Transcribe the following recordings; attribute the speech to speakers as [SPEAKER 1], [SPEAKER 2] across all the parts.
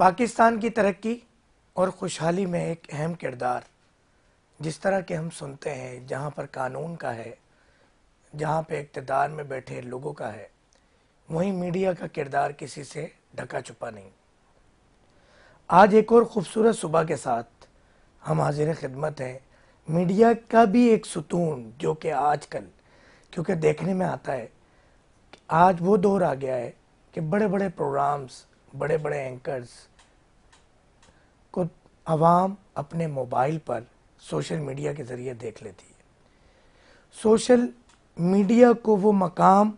[SPEAKER 1] पाकिस्तान की तरक्की और खुशहाली में एक अहम किरदार जिस तरह के हम सुनते हैं, जहाँ पर कानून का है, जहाँ पे इक़्तिदार में बैठे लोगों का है, वहीं मीडिया का किरदार किसी से ढका छुपा नहीं। आज एक और ख़ूबसूरत सुबह के साथ हम हाजिर खिदमत हैं। मीडिया का भी एक सुतून जो कि आजकल क्योंकि देखने में आता है कि आज वो दौर आ गया है कि बड़े बड़े प्रोग्राम्स, बड़े बड़े एंकर्स को आवाम अपने मोबाइल पर सोशल मीडिया के ज़रिए देख लेती है। सोशल मीडिया को वो मकाम,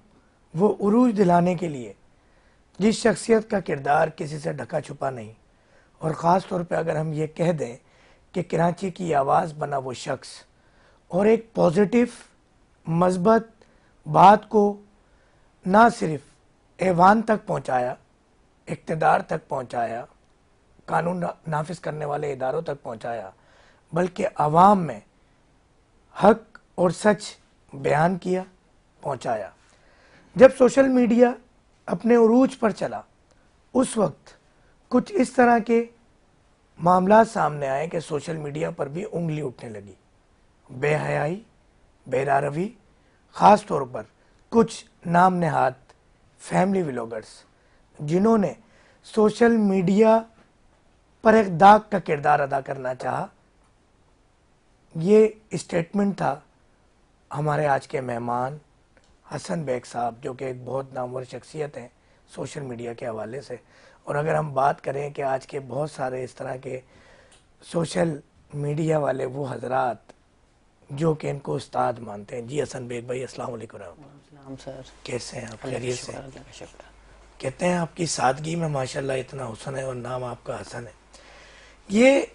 [SPEAKER 1] वो उरूज दिलाने के लिए जिस शख्सियत का किरदार किसी से ढका छुपा नहीं, और ख़ास तौर पे अगर हम ये कह दें कि कराची की आवाज़ बना वो शख्स और एक पॉजिटिव मस्बत बात को ना सिर्फ ऐवान तक पहुंचाया, इक़्तिदार तक पहुंचाया, कानून नाफिज करने वाले इदारों तक पहुंचाया, बल्कि आवाम में हक और सच बयान किया, पहुंचाया। जब सोशल मीडिया अपने उरूज पर चला, उस वक्त कुछ इस तरह के मामला सामने आए कि सोशल मीडिया पर भी उंगली उठने लगी। बेहयाई, बेरारवी, ख़ास तौर पर कुछ नाम नहाद फैमिली व्लॉगर्स जिन्होंने सोशल मीडिया पर एक दाग का किरदार अदा करना चाहा। ये स्टेटमेंट था हमारे आज के मेहमान हसन बेग साहब, जो कि एक बहुत नामवर शख्सियत हैं सोशल मीडिया के हवाले से। और अगर हम बात करें कि आज के बहुत सारे इस तरह के सोशल मीडिया वाले वो हजरात जो कि इनको उस्ताद मानते हैं। जी हसन बेग भाई, अस्सलाम वालेकुम सर, कैसे हैं आप? खैरियत से? कहते हैं आपकी सादगी में माशाल्लाह इतना हुस्न है और नाम आपका हसन है। ये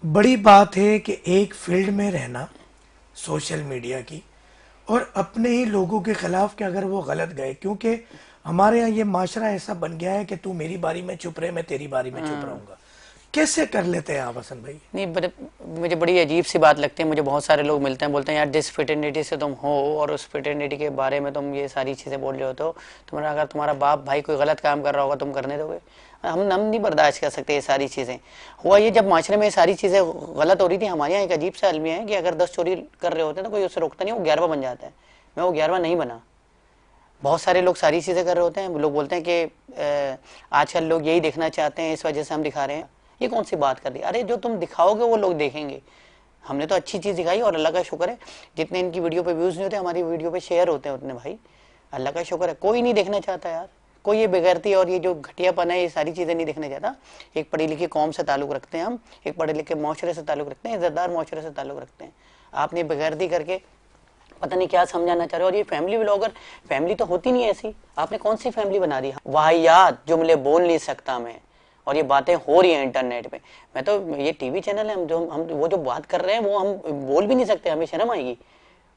[SPEAKER 1] बड़ी बात है कि एक फील्ड में रहना सोशल मीडिया की और अपने ही लोगों के खिलाफ कि अगर वो गलत गए, क्योंकि हमारे यहाँ ये माशरा ऐसा बन गया है कि तू मेरी बारी में चुप रहे, मैं तेरी बारी में चुप रहूंगा। कैसे कर लेते हैं आप हसन भाई?
[SPEAKER 2] नहीं, मुझे बड़ी अजीब सी बात लगती है। मुझे बहुत सारे लोग मिलते हैं, बोलते हैं यार जिस फ्रेटर्निटी से तुम हो और उस फ्रेटर्निटी के बारे में तुम ये सारी चीज़ें बोल रहे होते हो, तुम्हारा अगर तुम्हारा बाप भाई कोई गलत काम कर रहा होगा तुम करने दोगे? हम नहीं बर्दाश्त कर सकते ये सारी चीज़ें। हुआ ये, जब माशरे में ये सारी चीज़ें गलत हो रही थी, हमारे यहाँ एक अजीब सा अलमिया है कि अगर 10 चोरी कर रहे होते हैं तो कोई उससे रोकता नहीं, वो 11वां बन जाता है। मैं वो 11वां नहीं बना। बहुत सारे लोग सारी चीज़ें कर रहे होते हैं। लोग बोलते हैं कि आजकल लोग यही देखना चाहते हैं, इस वजह से हम दिखा रहे हैं। ये कौन सी बात कर दी? अरे जो तुम दिखाओगे वो लोग देखेंगे। हमने तो अच्छी चीज़ दिखाई और अल्लाह का शुक्र है जितने इनकी वीडियो पे व्यूज़ नहीं होते, हमारी वीडियो पे शेयर होते हैं उतने। भाई अल्लाह का शुक्र है, कोई नहीं देखना चाहता यार। कोई ये बेगैरती और ये जो घटियापन है, ये सारी चीज़ें नहीं देखना चाहता। एक पढ़ी लिखी कौम से ताल्लुक़ रखते हैं हम, एक पढ़े लिखे माशरे से ताल्लुक़ रखते हैं, इज़्ज़तदार माशरे से ताल्लुक़ रखते हैं। आपने बेगैरती करके पता नहीं क्या समझाना चाह रहे हो। और ये फैमिली व्लॉगर, फैमिली तो होती नहीं ऐसी। आपने कौन सी फैमिली बना दी? वाहियात जुमले बोल नहीं सकता मैं, और ये बातें हो रही हैं इंटरनेट पे। मैं तो, ये टीवी चैनल है, हम वो जो बात कर रहे हैं वो हम बोल भी नहीं सकते, हमें शर्म आएगी।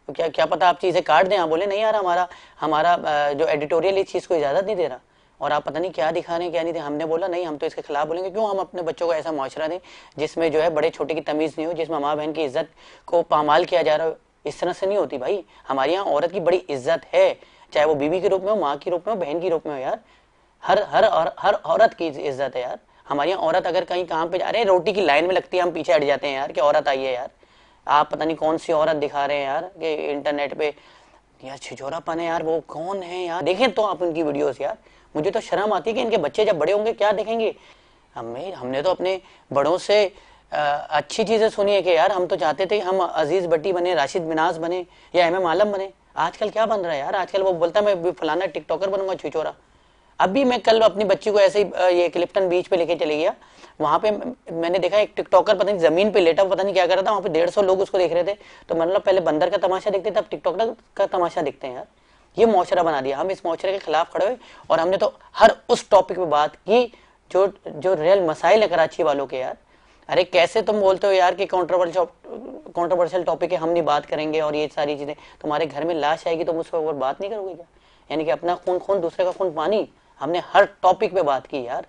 [SPEAKER 2] तो क्या पता आप चीज़ें काट दें, आप बोले नहीं यार हमारा जो एडिटोरियल इस चीज़ को इजाज़त नहीं दे रहा, और आप पता नहीं क्या दिखा रहे हैं क्या नहीं दे। हमने बोला नहीं, हम तो इसके खिलाफ बोलेंगे। क्यों हम अपने बच्चों को ऐसा माशरा दें जिसमें जो है बड़े छोटे की तमीज़ नहीं हो, जिसमें माँ बहन की इज्जत को पामाल किया जा रहा हो? इस तरह से नहीं होती भाई। हमारे यहाँ औरत की बड़ी इज्जत है, चाहे वो बीवी के रूप में हो, माँ के रूप में हो, बहन के रूप में हो यार। हर औरत की इज्जत है यार। हमारे यहाँ औरत अगर कहीं काम पे जा रहे हैं, रोटी की लाइन में लगती है, हम पीछे हट जाते हैं यार कि औरत आई है यार। आप पता नहीं कौन सी औरत दिखा रहे हैं यार कि इंटरनेट पे। यार छिछोरापन है यार, वो कौन है यार? देखें तो आप उनकी वीडियोस यार, मुझे तो शर्म आती है कि इनके बच्चे जब बड़े होंगे क्या देखेंगे। हमने तो अपने बड़ों से अच्छी चीज़ें सुनी है कि यार हम तो चाहते थे हम अजीज़ भट्टी बने, राशिद मिनाज बने या MM आलम बने। आजकल क्या बन रहा है यार? आजकल वो बोलता है मैं फलाना टिकटॉकर बनूंगा, छिछोरा। अभी मैं कल अपनी बच्ची को ऐसे ही ये क्लिफ्टन बीच पे लेके चले गया। वहाँ पे मैंने देखा एक टिकटॉकर पता नहीं ज़मीन पे लेटा, पता नहीं क्या कर रहा था। वहाँ पे 150 लोग उसको देख रहे थे। तो मतलब पहले बंदर का तमाशा देखते थे, अब टिकटॉकर का तमाशा देखते हैं यार। ये माशरा बना दिया। हम इस माशरे के खिलाफ खड़े हुए और हमने तो हर उस टॉपिक पे बात की जो रियल मसाइल है कराची वालों के यार। अरे कैसे तुम बोलते हो यार कि कॉन्ट्रोवर्शियल टॉपिक है, हम नहीं बात करेंगे और ये सारी चीज़ें। तुम्हारे घर में लाश आएगी तुम उस पर और बात नहीं करोगे क्या? यानी कि अपना खून दूसरे का खून पानी। हमने हर टॉपिक पे बात की यार।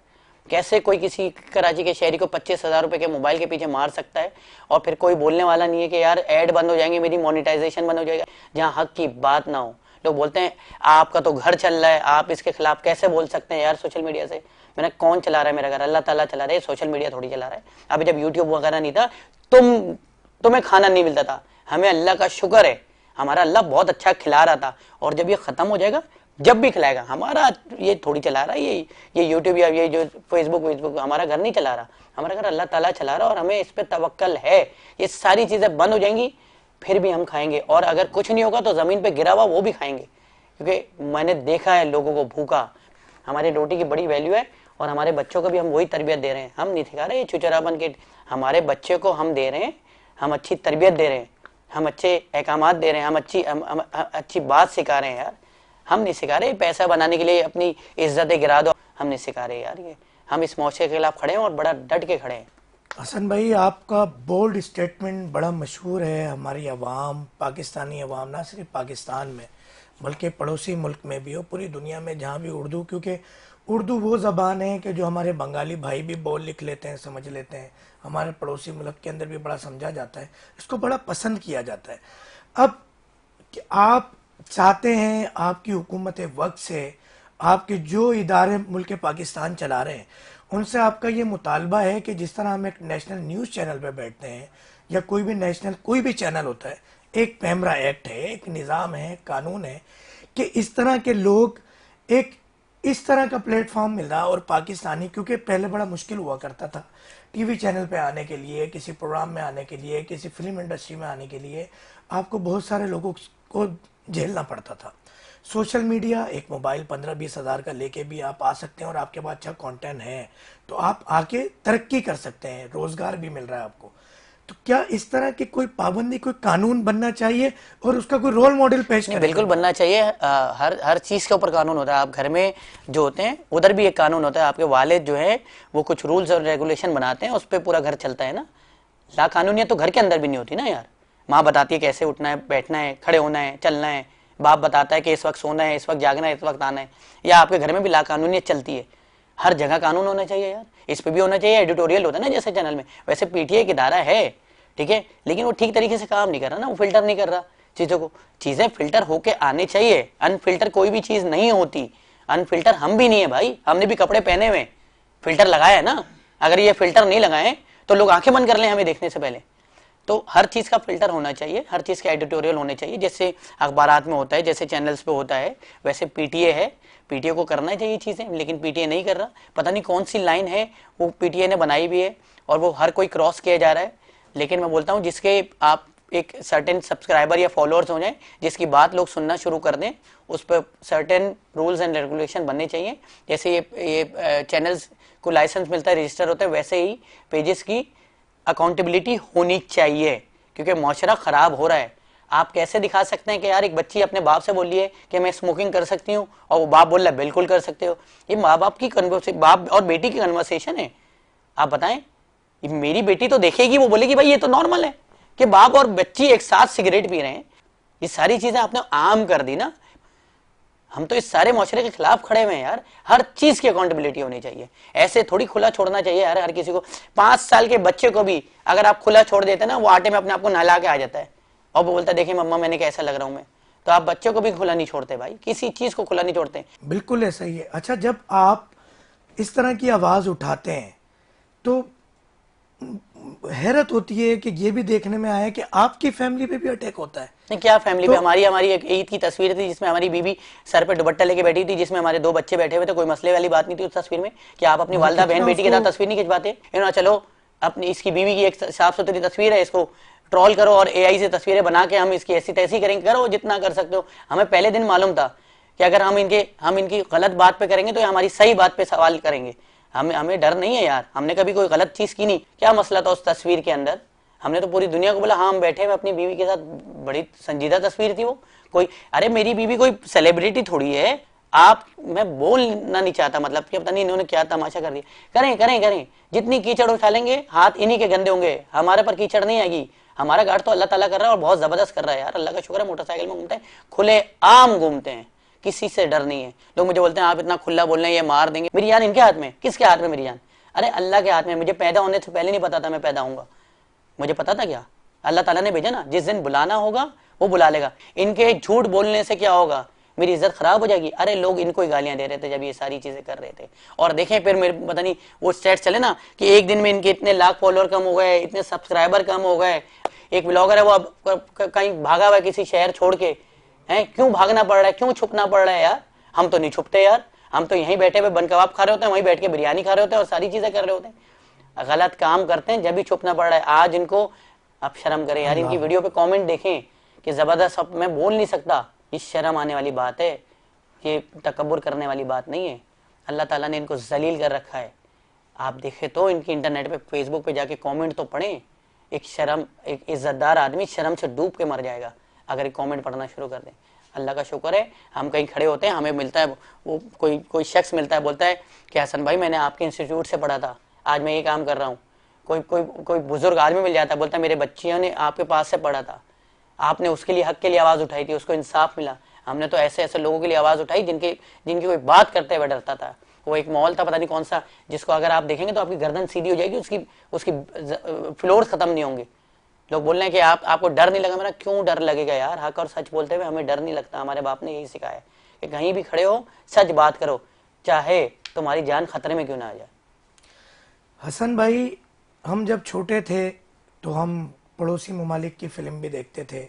[SPEAKER 2] कैसे कोई किसी कराची के शहरी को 25,000 रुपए के मोबाइल के पीछे मार सकता है और फिर कोई बोलने वाला नहीं है कि यार ऐड बंद हो जाएंगे, मेरी मोनेटाइजेशन बंद हो जाएगा। जहाँ हक की बात ना हो, लोग बोलते हैं आपका तो घर चल रहा है, आप इसके खिलाफ कैसे बोल सकते हैं यार सोशल मीडिया से। मैंने कौन चला रहा है मेरा घर? अल्लाह ताला चला रहा है, सोशल मीडिया थोड़ी चला रहा है। अभी जब यूट्यूब वगैरह नहीं था तुम्हें खाना नहीं मिलता था, हमें अल्लाह का शुक्र है, हमारा अल्लाह बहुत अच्छा खिला रहा था। और जब ये खत्म हो जाएगा, जब भी खिलाएगा, हमारा ये थोड़ी चला रहा है, ये यूट्यूब या ये जो फेसबुक हमारा घर नहीं चला रहा, हमारा घर अल्लाह ताला चला रहा है और हमें इस पे तवक्कल है। ये सारी चीजें बंद हो जाएंगी फिर भी हम खाएंगे, और अगर कुछ नहीं होगा तो जमीन पे गिरा हुआ वो भी खाएंगे, क्योंकि मैंने देखा है लोगों को भूखा। हमारी रोटी की बड़ी वैल्यू है और हमारे बच्चों को भी हम वही तरबियत दे रहे हैं। हम नहीं सिखा रहे ये चुचरापन के, हमारे बच्चे को हम दे रहे हैं, हम अच्छी तरबियत दे रहे हैं, हम अच्छे अहकामात दे रहे हैं, हम अच्छी बात सिखा रहे हैं यार। हम नहीं सिखा रहे पैसा बनाने के लिए अपनी इज्जतें गिरा दो, हम नहीं सिखा रहे यार। ये हम इस मौके के खिलाफ खड़े हैं और बड़ा डट के खड़े हैं।
[SPEAKER 1] हसन भाई, आपका बोल्ड स्टेटमेंट बड़ा मशहूर है हमारी अवाम, पाकिस्तानी अवाम, ना सिर्फ पाकिस्तान में बल्कि पड़ोसी मुल्क में भी हो, पूरी दुनिया में जहाँ भी उर्दू, क्योंकि उर्दू वो ज़बान है कि जो हमारे बंगाली भाई भी बोल लिख लेते हैं, समझ लेते हैं, हमारे पड़ोसी मुल्क के अंदर भी बड़ा समझा जाता है, इसको बड़ा पसंद किया जाता है। अब आप चाहते हैं, आपकी हुकूमत वक्त से आपके जो इदारे मुल्क पाकिस्तान चला रहे हैं उनसे आपका ये मुतालबा है कि जिस तरह हम एक नेशनल न्यूज़ चैनल पे बैठते हैं या कोई भी नेशनल कोई भी चैनल होता है, एक पैमरा एक्ट है, एक निज़ाम है, कानून है, कि इस तरह के लोग एक इस तरह का प्लेटफॉर्म मिल रहा। और पाकिस्तानी, क्योंकि पहले बड़ा मुश्किल हुआ करता था टीवी चैनल पे आने के लिए, किसी प्रोग्राम में आने के लिए, किसी फिल्म इंडस्ट्री में आने के लिए आपको बहुत सारे लोगों को झेलना पड़ता था। सोशल मीडिया, एक मोबाइल 15-20 हज़ार का लेके भी आप आ सकते हैं और आपके पास अच्छा कंटेंट है तो आप आके तरक्की कर सकते हैं, रोजगार भी मिल रहा है आपको। तो क्या इस तरह की कोई पाबंदी, कोई कानून बनना चाहिए और उसका कोई रोल मॉडल पेश करें?
[SPEAKER 2] बिल्कुल बनना चाहिए। हर चीज के ऊपर कानून होता है। आप घर में जो होते हैं उधर भी एक कानून होता है। आपके वालिद जो है वो कुछ रूल्स और रेगुलेशन बनाते हैं, उस पर पूरा घर चलता है ना। ला कानूनियत तो घर के अंदर भी नहीं होती ना यार। माँ बताती है कैसे उठना है, बैठना है, खड़े होना है, चलना है। बाप बताता है कि इस वक्त सोना है, इस वक्त जागना है, इस वक्त आना है। या आपके घर में भी ला कानूनियत चलती है। हर जगह कानून होना चाहिए यार। इस पे भी होना चाहिए। एडिटोरियल होता है ना जैसे चैनल में, वैसे पीटीआई एक इदारा है, ठीक है, लेकिन वो ठीक तरीके से काम नहीं कर रहा ना, वो फिल्टर नहीं कर रहा चीजों को। चीजें फिल्टर होके आने चाहिए। अनफिल्टर कोई भी चीज नहीं होती। अनफिल्टर हम भी नहीं है भाई, हमने भी कपड़े पहने हुए, फिल्टर लगाया है ना। अगर ये फिल्टर नहीं लगाए तो लोग आंखें बंद कर लें हमें देखने से पहले। तो हर चीज का फिल्टर होना चाहिए, हर चीज के एडिटोरियल होने चाहिए। जैसे अखबारात में होता है, जैसे चैनल्स पे होता है, वैसे पीटीए है, पीटीए को करना चाहिए चीजें, लेकिन पीटीए नहीं कर रहा। पता नहीं कौन सी लाइन है वो पीटीए ने बनाई भी है और वो हर कोई क्रॉस किया जा रहा है। लेकिन मैं बोलता हूँ जिसके आप एक सर्टेन सब्सक्राइबर या फॉलोअर्स हो जाए, जिसकी बात लोग सुनना शुरू कर दें, उस पर सर्टेन रूल्स एंड रेगुलेशन बनने चाहिए। जैसे ये चैनल्स को लाइसेंस मिलता है, रजिस्टर होता है, वैसे ही पेजेस की अकाउंटेबिलिटी होनी चाहिए, क्योंकि माशरा खराब हो रहा है। आप कैसे दिखा सकते हैं कि यार एक बच्ची अपने बाप से बोली है कि मैं स्मोकिंग कर सकती हूँ और वो बाप बोल रहा है बिल्कुल कर सकते हो। ये माँ बाप की बाप और बेटी की कन्वर्सेशन है। आप बताएं, मेरी बेटी तो देखेगी, वो बोलेगी भाई ये तो नॉर्मल है कि बाप और बच्ची एक साथ सिगरेट पी रहे हैं। ये सारी चीजें आपने आम कर दी ना। हम तो इस सारे माशरे के खिलाफ खड़े हुए हैं यार। हर चीज की अकाउंटेबिलिटी होनी चाहिए। ऐसे थोड़ी खुला छोड़ना चाहिए यार हर किसी को। 5 साल के बच्चे को भी अगर आप खुला छोड़ देते ना, वो आटे में अपने आप को नहला के आ जाता है और वो बोलता है देखिए मम्मा मैंने कैसा लग रहा हूं मैं। तो आप बच्चों को भी खुला नहीं छोड़ते भाई, किसी चीज को खुला नहीं छोड़ते।
[SPEAKER 1] बिल्कुल ऐसा ही है। अच्छा, जब आप इस तरह की आवाज उठाते हैं तो हैरत होती है कि ये भी देखने में आया कि आपकी फैमिली पे भी अटैक होता है।
[SPEAKER 2] नहीं, क्या फैमिली पे? हमारी एक ईद की तस्वीर थी जिसमें हमारी बीवी सर पे दुपट्टा लेके बैठी थी, जिसमें हमारे 2 बच्चे बैठे हुए थे। कोई मसले वाली बात नहीं थी उस तस्वीर में कि आप अपनी वालिदा बहन बेटी के साथ तस्वीर नहीं खिंचवाते। इन्होंने चलो अपनी इसकी बीवी की एक साफ सुथरी तस्वीर है, इसको ट्रोल करो और एआई से तस्वीरें बना के हम इसकी ऐसी तैसी करेंगे। करो जितना कर सकते हो। हमें पहले दिन मालूम था कि अगर हम इनकी गलत बात पे करेंगे तो हमारी सही बात पे सवाल करेंगे। हमें डर नहीं है यार। हमने कभी कोई गलत चीज की नहीं। क्या मसला था उस तस्वीर के अंदर? हमने तो पूरी दुनिया को बोला हाँ हम बैठे हुए अपनी बीवी के साथ, बड़ी संजीदा तस्वीर थी वो। कोई अरे मेरी बीवी कोई सेलिब्रिटी थोड़ी है। आप मैं बोलना नहीं चाहता, मतलब कि पता नहीं इन्होंने क्या तमाशा कर दिया। करें करें करें, जितनी कीचड़ उठा लेंगे हाथ इन्हीं के गंदे होंगे, हमारे पर कीचड़ नहीं आएगी। हमारा गार्ड तो अल्लाह ताला कर रहा है और बहुत जबरदस्त कर रहा है यार। अल्लाह का शुक्र है, मोटरसाइकिल में घूमते हैं, खुले आम घूमते हैं, किसी से डर नहीं है। लोग मुझे बोलते हैं आप इतना खुला बोल रहे हैं, ये मार देंगे। मेरी जान इनके हाथ में? किसके हाथ में मेरी जान? अरे अल्लाह के हाथ में। मुझे पैदा होने से पहले नहीं पता था मैं पैदा होऊंगा। मुझे पता था क्या? अल्लाह ताला ने भेजा ना। जिस दिन बुलाना होगा वो बुला लेगा। इनके झूठ बोलने से क्या होगा, मेरी इज्जत खराब हो जाएगी। अरे लोग इनको ही गालियां दे रहे थे जब ये सारी चीजें कर रहे थे। और देखें फिर मेरे पता नहीं वो स्टेट चले ना कि एक दिन में इनके इतने लाख फॉलोअर कम हो गए, इतने सब्सक्राइबर कम हो गए। एक ब्लॉगर है वो अब कहीं भागा हुआ है किसी शहर छोड़ के, हैं क्यों भागना पड़ रहा है, क्यों छुपना पड़ रहा है यार। हम तो नहीं छुपते यार, हम तो यहीं बैठे हुए बन कबाब खा रहे होते हैं, वहीं बैठ के बिरयानी खा रहे होते हैं और सारी चीजें कर रहे होते हैं। गलत काम करते हैं जब भी छुपना पड़ रहा है। आज इनको अब शर्म करें यार, इनकी वीडियो पे कमेंट देखें कि जबरदस्त, अब मैं बोल नहीं सकता, ये शर्म आने वाली बात है, ये तकब्बुर करने वाली बात नहीं है। अल्लाह ताला ने इनको जलील कर रखा है। आप देखें तो इनकी इंटरनेट पे फेसबुक पे जाके कमेंट तो पढ़ें। एक शर्म, एक इज्जतदार आदमी शर्म से डूब के मर जाएगा अगर एक कमेंट पढ़ना शुरू कर दें। अल्लाह का शुक्र है हम कहीं खड़े होते हैं, हमें मिलता है वो कोई शख्स मिलता है, बोलता है कि हसन भाई मैंने आपके इंस्टीट्यूट से पढ़ा था, आज मैं ये काम कर रहा हूँ। कोई बुजुर्ग आदमी मिल जाता है, बोलता है मेरे बच्चियों ने आपके पास से पढ़ा था, आपने उसके लिए हक के लिए आवाज उठाई थी, उसको इंसाफ मिला। हमने तो ऐसे ऐसे लोगों के लिए आवाज उठाई जिनकी कोई बात करते हुए डरता था। वो एक मॉल था पता नहीं कौन सा, जिसको अगर आप देखेंगे तो आपकी गर्दन सीधी हो जाएगी, उसकी फ्लोर खत्म नहीं होंगे। लोग बोल रहे हैं कि आपको डर नहीं लगा। मेरा क्यों डर लगेगा यार, हक और सच बोलते हुए हमें डर नहीं लगता। हमारे बाप ने यही सिखाया है कि कहीं भी खड़े हो सच बात करो, चाहे तुम्हारी जान खतरे में क्यों ना आ जाए।
[SPEAKER 1] हसन भाई, हम जब छोटे थे तो हम पड़ोसी ममालिक की फिल्म भी देखते थे,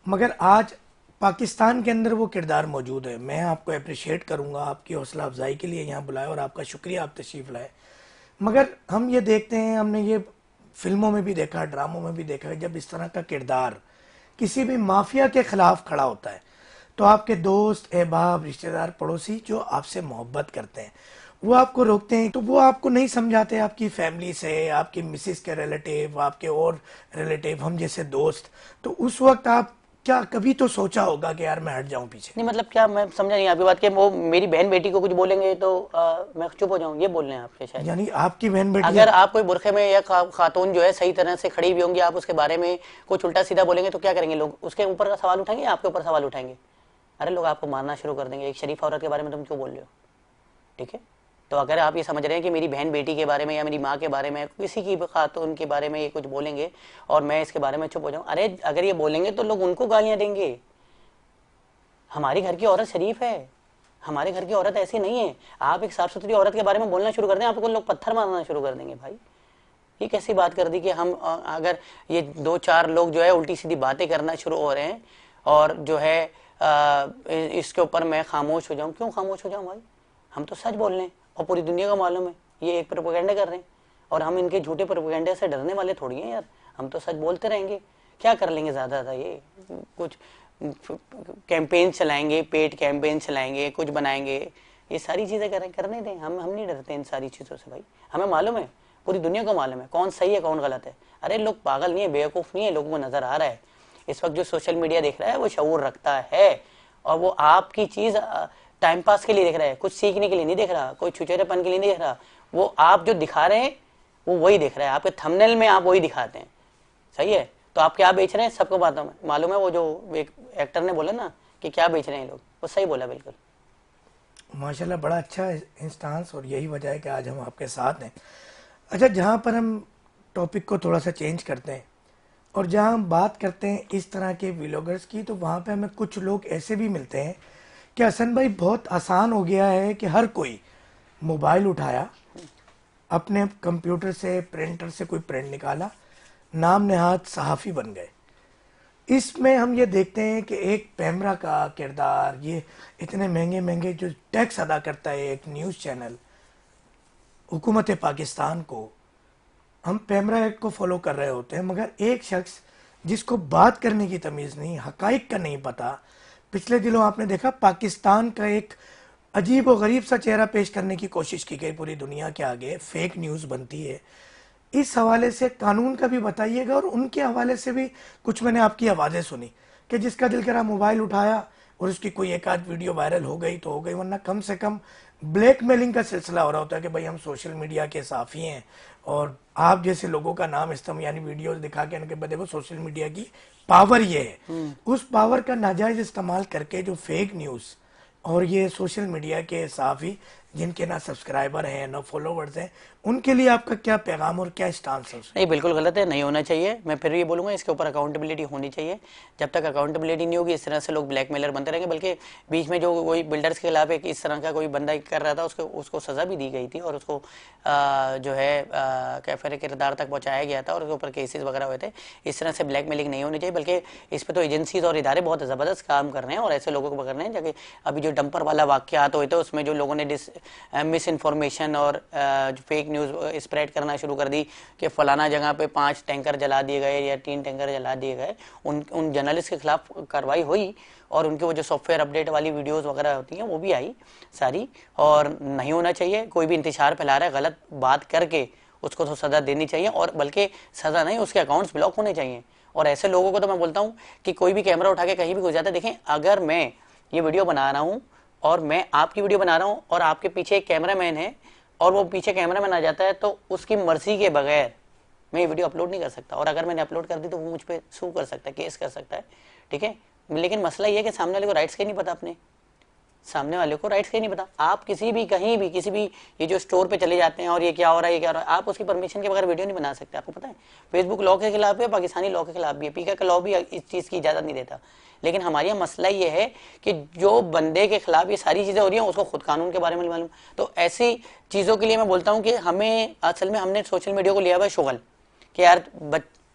[SPEAKER 1] मगर आज पाकिस्तान के अंदर वो किरदार मौजूद है। मैं आपको अप्रिशिएट करूंगा आपकी हौसला अफजाई के लिए यहाँ बुलाए और आपका शुक्रिया आप तशरीफ़ लाए। मगर हम ये देखते हैं, हमने ये फिल्मों में भी देखा, ड्रामों में भी देखा है, जब इस तरह का किरदार किसी भी माफिया के खिलाफ खड़ा होता है तो आपके दोस्त, अहबाब, रिश्तेदार, पड़ोसी जो आपसे मोहब्बत करते हैं वो आपको रोकते हैं। तो वो आपको नहीं समझाते, आपकी फैमिली से, आपकी मिसिस के रिलेटिव, आपके और रिलेटिव, हम जैसे दोस्त। तो उस वक्त आप क्या कभी तो सोचा होगा कि यार मैं हट जाऊं पीछे?
[SPEAKER 2] नहीं मतलब क्या, मैं समझा नहीं आपकी बात कि वो मेरी बहन बेटी को कुछ बोलेंगे तो मैं चुप हो जाऊं, ये बोल रहे हैं आपके शायद।
[SPEAKER 1] यानी आपकी बहन बेटी
[SPEAKER 2] अगर आप कोई बुरखे में या खातून जो है सही तरह से खड़ी भी होंगी, आप उसके बारे में कुछ उल्टा सीधा बोलेंगे तो क्या करेंगे लोग, उसके ऊपर का सवाल उठाएंगे, आपके ऊपर सवाल उठाएंगे। अरे लोग आपको मारना शुरू कर देंगे, एक शरीफ औरत के बारे में तुम क्यों बोल रहे हो। ठीक है, तो अगर आप ये समझ रहे हैं कि मेरी बहन बेटी के बारे में या मेरी माँ के बारे में, किसी की खातून के बारे में ये कुछ बोलेंगे और मैं इसके बारे में चुप हो जाऊं, अरे अगर ये बोलेंगे तो लोग उनको गालियां देंगे। हमारी घर की औरत शरीफ है, हमारे घर की औरत ऐसी नहीं है। आप एक साफ सुथरी औरत के बारे में बोलना शुरू कर दें, आपको लोग पत्थर मारना शुरू कर देंगे। भाई ये कैसी बात कर दी कि हम अगर ये 2-4 लोग जो है उल्टी सीधी बातें करना शुरू हो रहे हैं और जो है इसके ऊपर मैं खामोश हो जाऊं। क्यों खामोश हो जाऊं भाई, हम तो सच बोल रहे हैं और पूरी दुनिया को मालूम है ये एक प्रोपेगेंडा कर रहे हैं और हम इनके झूठे प्रोपेगेंडे से डरने वाले थोड़ी हैं यार। हम तो सच बोलते रहेंगे, क्या कर लेंगे ज़्यादा ज़्यादा, ये कुछ कैंपेन चलाएंगे, पेड कैंपेन चलाएंगे, कुछ बनाएंगे, ये सारी चीज़ें करने दें। हम नहीं डरते इन सारी चीज़ों से भाई, हमें मालूम है, पूरी दुनिया को मालूम है कौन सही है कौन गलत है। अरे लोग पागल नहीं है, बेवकूफ़ नहीं है, लोगों को नज़र आ रहा है। इस वक्त जो सोशल मीडिया देख रहा है वो शऊर रखता है और वो आपकी चीज़ टाइम पास के लिए देख रहा है, कुछ सीखने के लिए नहीं देख रहा, कोई छुचेरेपन के लिए नहीं देख रहा। वो आप जो दिखा रहे हैं वो वही देख रहा है, आपके थंबनेल में आप वही दिखाते हैं। सही है, तो आप क्या बेच रहे हैं सबको मालूम है। वो जो एक एक्टर ने बोला ना कि क्या बेच रहे हैं लोग, वो सही बोला बिल्कुल।
[SPEAKER 1] माशाल्लाह, बड़ा अच्छा इंस्टांस, और यही वजह है कि आज हम आपके साथ हैं। अच्छा, जहाँ पर हम टॉपिक को थोड़ा सा चेंज करते हैं और जहाँ हम बात करते हैं इस तरह के व्लॉगर्स की, तो वहाँ पे हमें कुछ लोग ऐसे भी मिलते हैं कि हसन भाई बहुत आसान हो गया है कि हर कोई मोबाइल उठाया, अपने कंप्यूटर से, प्रिंटर से कोई प्रिंट निकाला, नाम नेहाद सहाफ़ी बन गए। इसमें हम ये देखते हैं कि एक पैमरा का किरदार, ये इतने महंगे महंगे जो टैक्स अदा करता है एक न्यूज़ चैनल हुकूमत पाकिस्तान को, हम पैमरा एक्ट को फॉलो कर रहे होते हैं, मगर एक शख्स जिसको बात करने की तमीज़ नहीं, हकाइक का नहीं पता। पिछले दिनों आपने देखा पाकिस्तान का एक अजीब व गरीब सा चेहरा पेश करने की कोशिश की गई पूरी दुनिया के आगे, फेक न्यूज़ बनती है। इस हवाले से कानून का भी बताइएगा और उनके हवाले से भी कुछ मैंने आपकी आवाज़ें सुनी कि जिसका दिल करा मोबाइल उठाया और उसकी कोई एक आध वीडियो वायरल हो गई तो हो गई, वरना कम से कम ब्लैकमेलिंग का सिलसिला हो रहा होता है कि भाई हम सोशल मीडिया के साफ़ी हैं और आप जैसे लोगों का नाम इस्तेमाल, यानी वीडियोस दिखा के उनके देखो सोशल मीडिया की पावर ये है, उस पावर का नाजायज़ इस्तेमाल करके जो फेक न्यूज़ और ये सोशल मीडिया के साफ़ी जिनके ना सब्सक्राइबर हैं ना फॉलोवर्स हैं, उनके लिए आपका क्या पैगाम और क्या स्टांस है?
[SPEAKER 2] नहीं, बिल्कुल गलत है, नहीं होना चाहिए। मैं फिर ये बोलूँगा, इसके ऊपर अकाउंटेबिलिटी होनी चाहिए। जब तक अकाउंटेबिलिटी नहीं होगी, इस तरह से लोग ब्लैकमेलर बनते रहेंगे। बल्कि बीच में जो वही बिल्डर्स के खिलाफ एक इस तरह का कोई बंदा कर रहा था, उसको सज़ा भी दी गई थी और उसको जो है कैफरे किरदार तक पहुँचाया गया था और उसके ऊपर केसेस वगैरह हुए थे। इस तरह से ब्लैकमेलिंग नहीं होनी चाहिए, बल्कि इस पर तो एजेंसीज और इदारे बहुत ज़बरदस्त काम कर रहे हैं और ऐसे लोगों को पकड़ रहे हैं। जबकि अभी जो डंपर वाला वाक़यात हुए थे, उसमें जो लोगों ने मिस इन्फॉर्मेशन और फेक न्यूज़ स्प्रेड करना शुरू कर दी कि फलाना जगह पे 5 टैंकर जला दिए गए या 3 टैंकर जला दिए गए, उन जर्नलिस्ट के खिलाफ कार्रवाई हुई और उनके वो जो सॉफ्टवेयर अपडेट वाली वीडियोस वगैरह होती हैं वो भी आई सारी। और नहीं होना चाहिए, कोई भी इंतशार फैला रहा है गलत बात करके उसको तो सज़ा देनी चाहिए, और बल्कि सज़ा नहीं, उसके अकाउंट्स ब्लॉक होने चाहिए। और ऐसे लोगों को तो मैं बोलता हूँ कि कोई भी कैमरा उठा के कहीं भी घुस जाता है। देखें, अगर मैं ये वीडियो बना रहा हूँ और मैं आपकी वीडियो बना रहा हूँ और आपके पीछे एक कैमरामैन है और वो पीछे कैमरामैन आ जाता है, तो उसकी मर्जी के बगैर मैं ये वीडियो अपलोड नहीं कर सकता। और अगर मैंने अपलोड कर दी तो वो मुझ पर सू कर सकता है, केस कर सकता है, ठीक है। लेकिन मसला ये है कि सामने वाले को राइट्स के नहीं पता, अपने सामने वाले को राइट्स के नहीं पता। आप किसी भी कहीं भी किसी भी ये जो स्टोर पे चले जाते हैं और ये क्या हो रहा है ये क्या हो रहा है, आप उसकी परमिशन के बगैर वीडियो नहीं बना सकते। आपको पता है फेसबुक लॉ के खिलाफ है, पाकिस्तानी लॉ के खिलाफ भी है, पीका का लॉ भी इस चीज़ की इजाज़त नहीं देता। लेकिन हमारे यहाँ मसला ये है कि जो बंदे के खिलाफ ये सारी चीज़ें हो रही हैं उसको खुद कानून के बारे में मालूम। तो ऐसी चीज़ों के लिए मैं बोलता हूँ कि हमें असल में हमने सोशल मीडिया को लिया हुआ है शुगल कि यार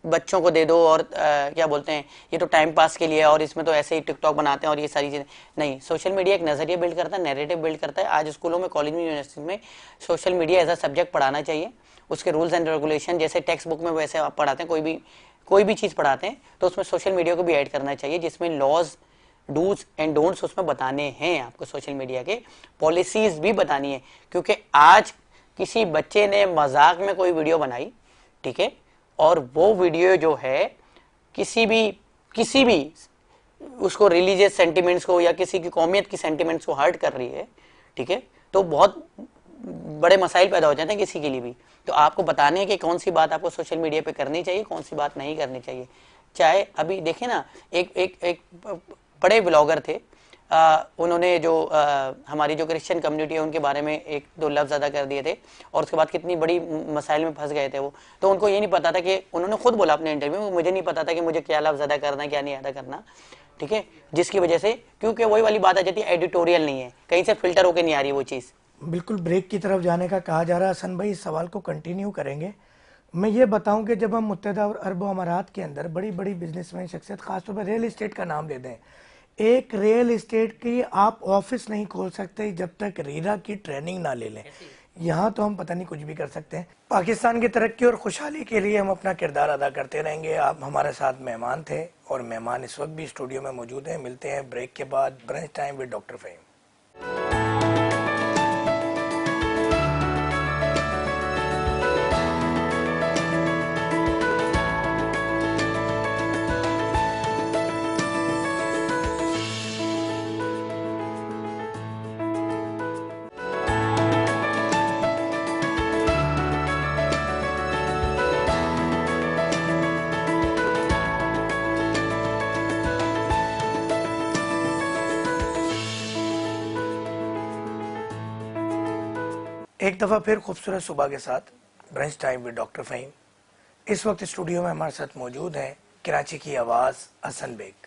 [SPEAKER 2] बच्चों को दे दो और क्या बोलते हैं, ये तो टाइम पास के लिए और इसमें तो ऐसे ही टिकटॉक बनाते हैं और ये सारी चीज़ें नहीं। सोशल मीडिया एक नज़रिया बिल्ड करता है, नैरेटिव बिल्ड करता है। आज स्कूलों में, कॉलेज में, यूनिवर्सिटी में social media as a subject पढ़ाना चाहिए। उसके रूल्स एंड रेगुलेशन जैसे टेक्स्ट बुक में वैसे आप पढ़ाते हैं, कोई भी चीज़ पढ़ाते हैं तो उसमें सोशल मीडिया को भी ऐड करना चाहिए, जिसमें लॉज डूज एंड डोंट्स उसमें बताने हैं आपको। सोशल मीडिया के पॉलिसीज भी बतानी है, क्योंकि आज किसी बच्चे ने मजाक में कोई वीडियो बनाई, ठीक है, और वो वीडियो जो है किसी भी उसको रिलीजियस सेंटिमेंट्स को या किसी की कौमियत की सेंटिमेंट्स को हर्ट कर रही है, ठीक है, तो बहुत बड़े मसाइल पैदा हो जाते हैं किसी के लिए भी। तो आपको बताने कि कौन सी बात आपको सोशल मीडिया पे करनी चाहिए, कौन सी बात नहीं करनी चाहिए। चाहे अभी देखें ना, एक बड़े ब्लॉगर थे, उन्होंने जो हमारी जो क्रिश्चियन कम्युनिटी है उनके बारे में 1-2 लफ्ज़ अदा कर दिए थे और उसके बाद कितनी बड़ी मसाइल में फंस गए थे वो। तो उनको ये नहीं पता था कि, उन्होंने खुद बोला अपने इंटरव्यू में, मुझे नहीं पता था कि मुझे क्या लफ्ज़ अदा करना है क्या नहीं अदा करना, ठीक है, जिसकी वजह से, क्योंकि वही वाली बात आ जाती है, एडिटोरियल नहीं है, कहीं से फिल्टर होकर नहीं आ रही वो चीज़।
[SPEAKER 1] बिल्कुल ब्रेक की तरफ जाने का कहा जा रहा है। हसन भाई, इस सवाल को कंटिन्यू करेंगे। मैं ये बताऊं कि जब हम मुत्तहदा अरब अमारात के अंदर बड़ी बड़ी बिजनेसमैन शख्सियत, खासतौर पर रियल इस्टेट का नाम ले दें, एक रियल इस्टेट की आप ऑफिस नहीं खोल सकते जब तक रीरा की ट्रेनिंग ना ले लें। यहाँ तो हम पता नहीं कुछ भी कर सकते हैं। पाकिस्तान की तरक्की और खुशहाली के लिए हम अपना किरदार अदा करते रहेंगे। आप हमारे साथ मेहमान थे और मेहमान इस वक्त भी स्टूडियो में मौजूद हैं। मिलते हैं ब्रेक के बाद brunch time with doctor Fahim. एक दफ़ा फिर खूबसूरत सुबह के साथ brunch time with doctor Fahim. इस वक्त स्टूडियो में हमारे साथ मौजूद हैं कराची की आवाज़ हसन बेग।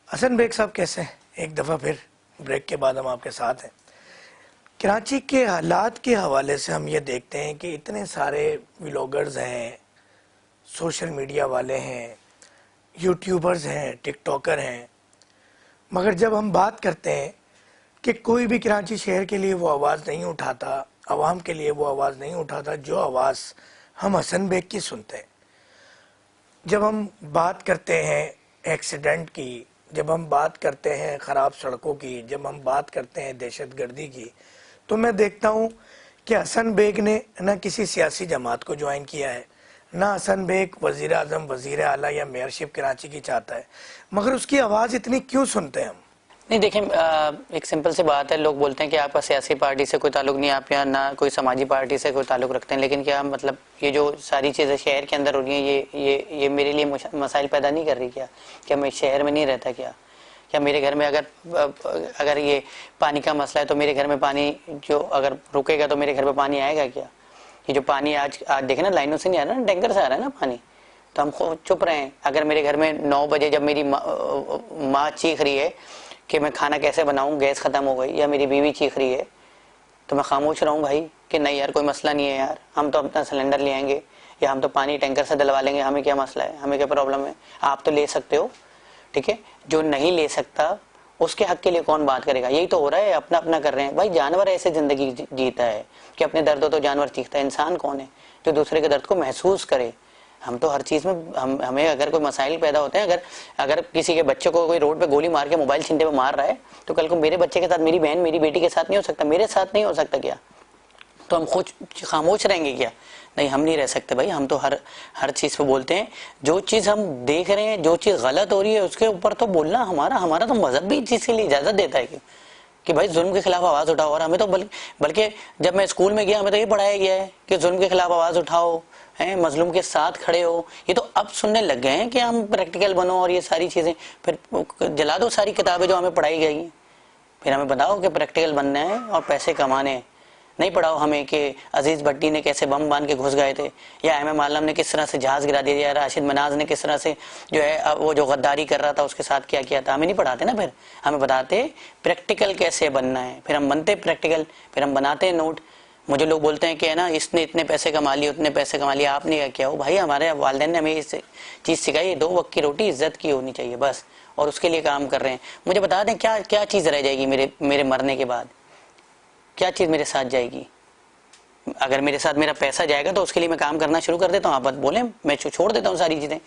[SPEAKER 1] हसन बेग साहब कैसे हैं? एक दफ़ा फिर ब्रेक के बाद हम आपके साथ हैं। कराची के हालात के हवाले से हम ये देखते हैं कि इतने सारे व्लॉगर्स हैं, सोशल मीडिया वाले हैं, यूट्यूबर्स हैं, टिकटॉकर हैं, मगर जब हम बात करते हैं कि कोई भी कराची शहर के लिए वो आवाज़ नहीं उठाता, आवाम के लिए वो आवाज़ नहीं उठाता जो आवाज़ हम हसन बेग की सुनते हैं। जब हम बात करते हैं एक्सीडेंट की, जब हम बात करते हैं ख़राब सड़कों की, जब हम बात करते हैं दहशतगर्दी की, तो मैं देखता हूँ कि हसन बेग ने न किसी सियासी जमात को ज्वाइन किया है, ना हसन बेग वज़ीर आज़म, वज़ीर आला या मेयरशिप कराची की चाहता है, मगर उसकी आवाज़ इतनी क्यों सुनते हैं हम?
[SPEAKER 2] नहीं, देखें, एक सिंपल सी बात है, लोग बोलते हैं कि आपका सियासी पार्टी से कोई ताल्लुक नहीं, आप यहाँ ना कोई समाजी पार्टी से कोई ताल्लुक रखते हैं, लेकिन क्या मतलब ये जो सारी चीज़ें शहर के अंदर हो रही हैं, ये मेरे लिए मसाइल पैदा नहीं कर रही क्या मैं शहर में नहीं रहता या मेरे घर में अगर ये पानी का मसला है तो मेरे घर में पानी जो अगर रुकेगा तो मेरे घर में पानी आएगा क्या? ये जो पानी आज देखे ना, लाइनों से नहीं आ रहा ना, टैंकर से आ रहा है ना पानी, तो हम खुद चुप रहे हैं। अगर मेरे घर में 9 बजे जब मेरी माँ चीख रही है कि मैं खाना कैसे बनाऊं, गैस खत्म हो गई, या मेरी बीवी चीख रही है, तो मैं खामोश रहूं भाई कि नहीं यार कोई मसला नहीं है यार, हम तो अपना सिलेंडर ले आएंगे या हम तो पानी टैंकर से डलवा लेंगे, हमें क्या मसला है, हमें क्या प्रॉब्लम है, आप तो ले सकते हो, ठीक है। जो नहीं ले सकता उसके हक के लिए कौन बात करेगा? यही तो हो रहा है, अपना अपना कर रहे हैं भाई। जानवर ऐसे जिंदगी जीता है कि अपने दर्द हो तो जानवर चीखता है। इंसान कौन है जो दूसरे के दर्द को महसूस करे? हम तो हर चीज में हमें अगर कोई मसाइल पैदा होते हैं, अगर किसी के बच्चे को कोई रोड पे गोली मार के मोबाइल छीनते में मार रहा है, तो कल को मेरे बच्चे के साथ, मेरी बहन, मेरी बेटी के साथ नहीं हो सकता, मेरे साथ नहीं हो सकता क्या? तो हम खुद खामोश रहेंगे क्या? नहीं, हम नहीं रह सकते भाई। हम तो हर चीज पे बोलते हैं। जो चीज हम देख रहे हैं, जो चीज गलत हो रही है, उसके ऊपर तो बोलना हमारा तो मजहब भी इस चीज के लिए इजाजत देता है कि भाई जुल्म के खिलाफ आवाज उठाओ। और हमें तो बल्कि जब मैं स्कूल में गया, हमें तो ये पढ़ाया गया है कि जुल्म के खिलाफ आवाज उठाओ, हैं, मजलूम के साथ खड़े हो। ये तो अब सुनने लग गए हैं कि हम प्रैक्टिकल बनो और ये सारी चीजें। फिर जला दो सारी किताबें जो हमें पढ़ाई गई, फिर हमें बताओ कि प्रैक्टिकल बनना है और पैसे कमाने हैं। नहीं पढ़ाओ हमें कि अजीज भट्टी ने कैसे बम बांध के घुस गए थे, या एम आलम ने किस तरह से जहाज गिरा दिया, या राशिद मनाज ने किस तरह से जो है वो जो गद्दारी कर रहा था उसके साथ क्या किया था। हमें नहीं पढ़ाते ना, फिर हमें बताते प्रैक्टिकल कैसे बनना है। फिर हम बनते प्रैक्टिकल, फिर हम बनाते नोट। मुझे लोग बोलते हैं कि है ना, इसने इतने पैसे कमा लिए, उतने पैसे कमा लिए, आपने क्या किया हो? भाई हमारे वालिदैन ने हमें इस चीज सिखाई, 2 वक्त की रोटी इज्जत की होनी चाहिए बस, और उसके लिए काम कर रहे हैं। मुझे बता दें क्या क्या चीज रह जाएगी मेरे मरने के बाद? क्या चीज मेरे साथ जाएगी? अगर मेरे साथ मेरा पैसा जाएगा तो उसके लिए मैं काम करना शुरू कर देता हूँ, आप बोले मैं छोड़ देता हूँ सारी चीजें।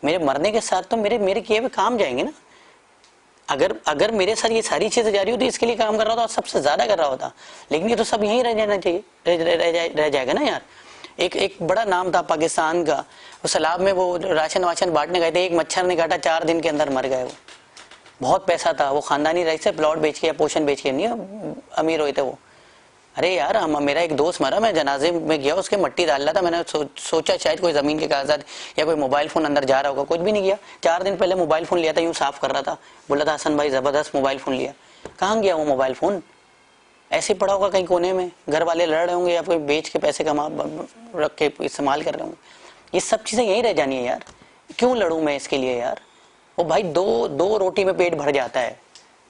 [SPEAKER 2] मेरे मरने के साथ तो मेरे किए हुए काम जाएंगे ना। अगर मेरे साथ ये सारी चीजें जा रही होती, इसके लिए काम कर रहा होता, सबसे ज्यादा कर रहा होता, लेकिन ये तो सब यहीं रह जाना चाहिए, रह जाएगा ना यार। एक बड़ा नाम था पाकिस्तान का, वो सैलाब में वो राशन वाशन बांटने गए थे, एक मच्छर ने काटा, 4 दिन के अंदर मर गए। वो बहुत पैसा था, वो खानदानी रईस से प्लॉट बेच के या पोषण बेच के, नहीं अमीर हुए थे वो। अरे यार मेरा एक दोस्त मरा, मैं जनाजे में गया, उसके मट्टी डाल रहा था, मैंने सोचा शायद कोई जमीन के कागजात या कोई मोबाइल फोन अंदर जा रहा होगा, कुछ भी नहीं किया। 4 दिन पहले मोबाइल फोन लिया था, यूं साफ कर रहा था, बोला था हसन भाई जबरदस्त मोबाइल फोन लिया। कहाँ गया वो मोबाइल फोन? ऐसे पड़ा होगा कहीं कोने में, घर वाले लड़ रहे होंगे या कोई बेच के पैसे कमा रख के इस्तेमाल कर रहे होंगे। ये सब चीजें यहीं रह जानी है यार। क्यों लड़ूं मैं इसके लिए यार? वो भाई दो रोटी में पेट भर जाता है।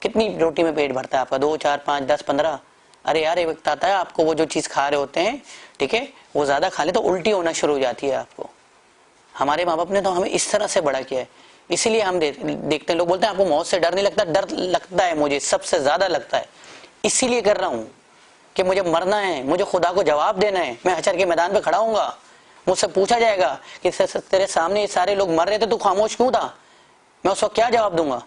[SPEAKER 2] कितनी रोटी में पेट भरता है आपका? 2, 4, 5, 10, 15? अरे यार एक वक्त आता है आपको, वो जो चीज खा रहे होते हैं, ठीक है, वो ज्यादा खा ले तो उल्टी होना शुरू हो जाती है आपको। हमारे माँ बाप ने तो हमें इस तरह से बड़ा किया है, इसीलिए हम देखते हैं। लोग बोलते हैं आपको मौत से डर नहीं लगता? डर लगता है, मुझे सबसे ज्यादा लगता है। इसीलिए कर रहा हूं कि मुझे मरना है, मुझे खुदा को जवाब देना है। मैं हशर के मैदान पे खड़ा हूंगा, मुझसे पूछा जाएगा कि तेरे सामने ये सारे लोग मर रहे थे, तू खामोश क्यों था? मैं उस वक्त क्या जवाब दूंगा?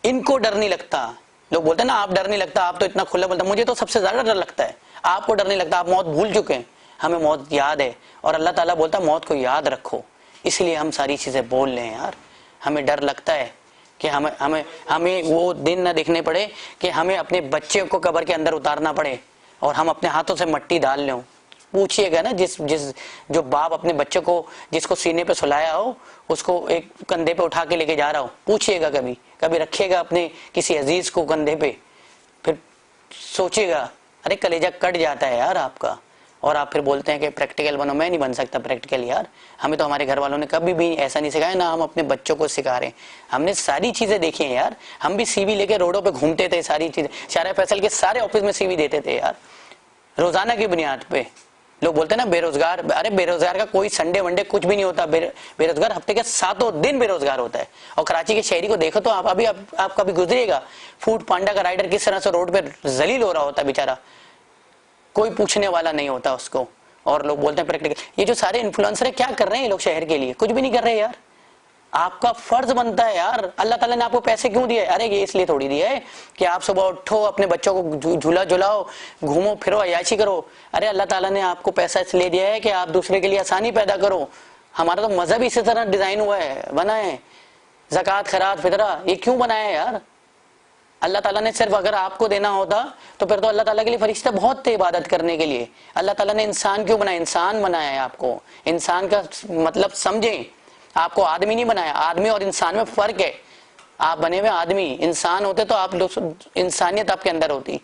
[SPEAKER 2] इनको डर नहीं लगता। लोग बोलते हैं ना आप डर नहीं लगता, आप तो इतना खुला बोलते, मुझे तो सबसे ज्यादा डर लगता है। आपको डर नहीं लगता, आप मौत भूल चुके हैं, हमें मौत याद है। और अल्लाह ताला बोलता है मौत को याद रखो, इसलिए हम सारी चीजें बोल रहे हैं यार। हमें डर लगता है कि हमें वो दिन ना देखने पड़े कि हमें अपने बच्चे को कब्र के अंदर उतारना पड़े और हम अपने हाथों से मट्टी डाल लें। पूछिएगा ना, जिस जो बाप अपने बच्चे को, जिसको सीने पे सुलाया हो, उसको एक कंधे पे उठा के लेके जा रहा हो, पूछिएगा कभी रखिएगा अपने किसी अजीज को कंधे पे, फिर सोचिएगा, अरे कलेजा कट जाता है यार आपका। और आप फिर बोलते हैं कि प्रैक्टिकल बनो। मैं नहीं बन सकता प्रैक्टिकल यार। हमें तो हमारे घर वालों ने कभी भी ऐसा नहीं सिखाया, ना हम अपने बच्चों को सिखा रहे हैं। हमने सारी चीजें देखी हैं यार। हम भी सीवी लेके रोडों पे घूमते थे, सारी चीजें शारा फैसल के सारे ऑफिस में सीवी देते थे यार, रोजाना की बुनियाद पे। लोग बोलते हैं ना बेरोजगार, अरे बेरोजगार का कोई संडे वनडे कुछ भी नहीं होता। बेरोजगार हफ्ते के 7 दिन बेरोजगार होता है। और कराची के शहरी को देखो तो आप कभी गुजरिएगा, फूड पांडा का राइडर किस तरह से रोड पे जलील हो रहा होता है बेचारा, कोई पूछने वाला नहीं होता उसको। और लोग बोलते हैं प्रैक्टिकल। ये जो सारे इन्फ्लुएंसर है क्या कर रहे हैं ये लोग शहर के लिए? कुछ भी नहीं कर रहे यार। आपका फर्ज बनता है यार। अल्लाह ताला ने आपको पैसे क्यों दिए? अरे ये इसलिए थोड़ी दिया है कि आप सुबह उठो, अपने बच्चों को झूला झुलाओ, घूमो फिरो, अयाशी करो। अरे अल्लाह ताला ने आपको पैसा इसलिए दिया है कि आप दूसरे के लिए आसानी पैदा करो। हमारा तो मजहब इसी तरह डिजाइन हुआ है, बना है। ज़कात, खैरात, फितरा, ये क्यों बनाया है यार? अल्लाह ताला ने सिर्फ अगर आपको देना होता तो फिर तो अल्लाह ताला के लिए फरिश्ते बहुत थे इबादत करने के लिए। अल्लाह ताला ने इंसान क्यों बनाया? इंसान बनाया है आपको। इंसान का मतलब समझें, आपको आदमी नहीं बनाया। आदमी और इंसान में फर्क है। आप बने हुए आदमी, इंसान होते तो आप लोग, इंसानियत आपके अंदर होती।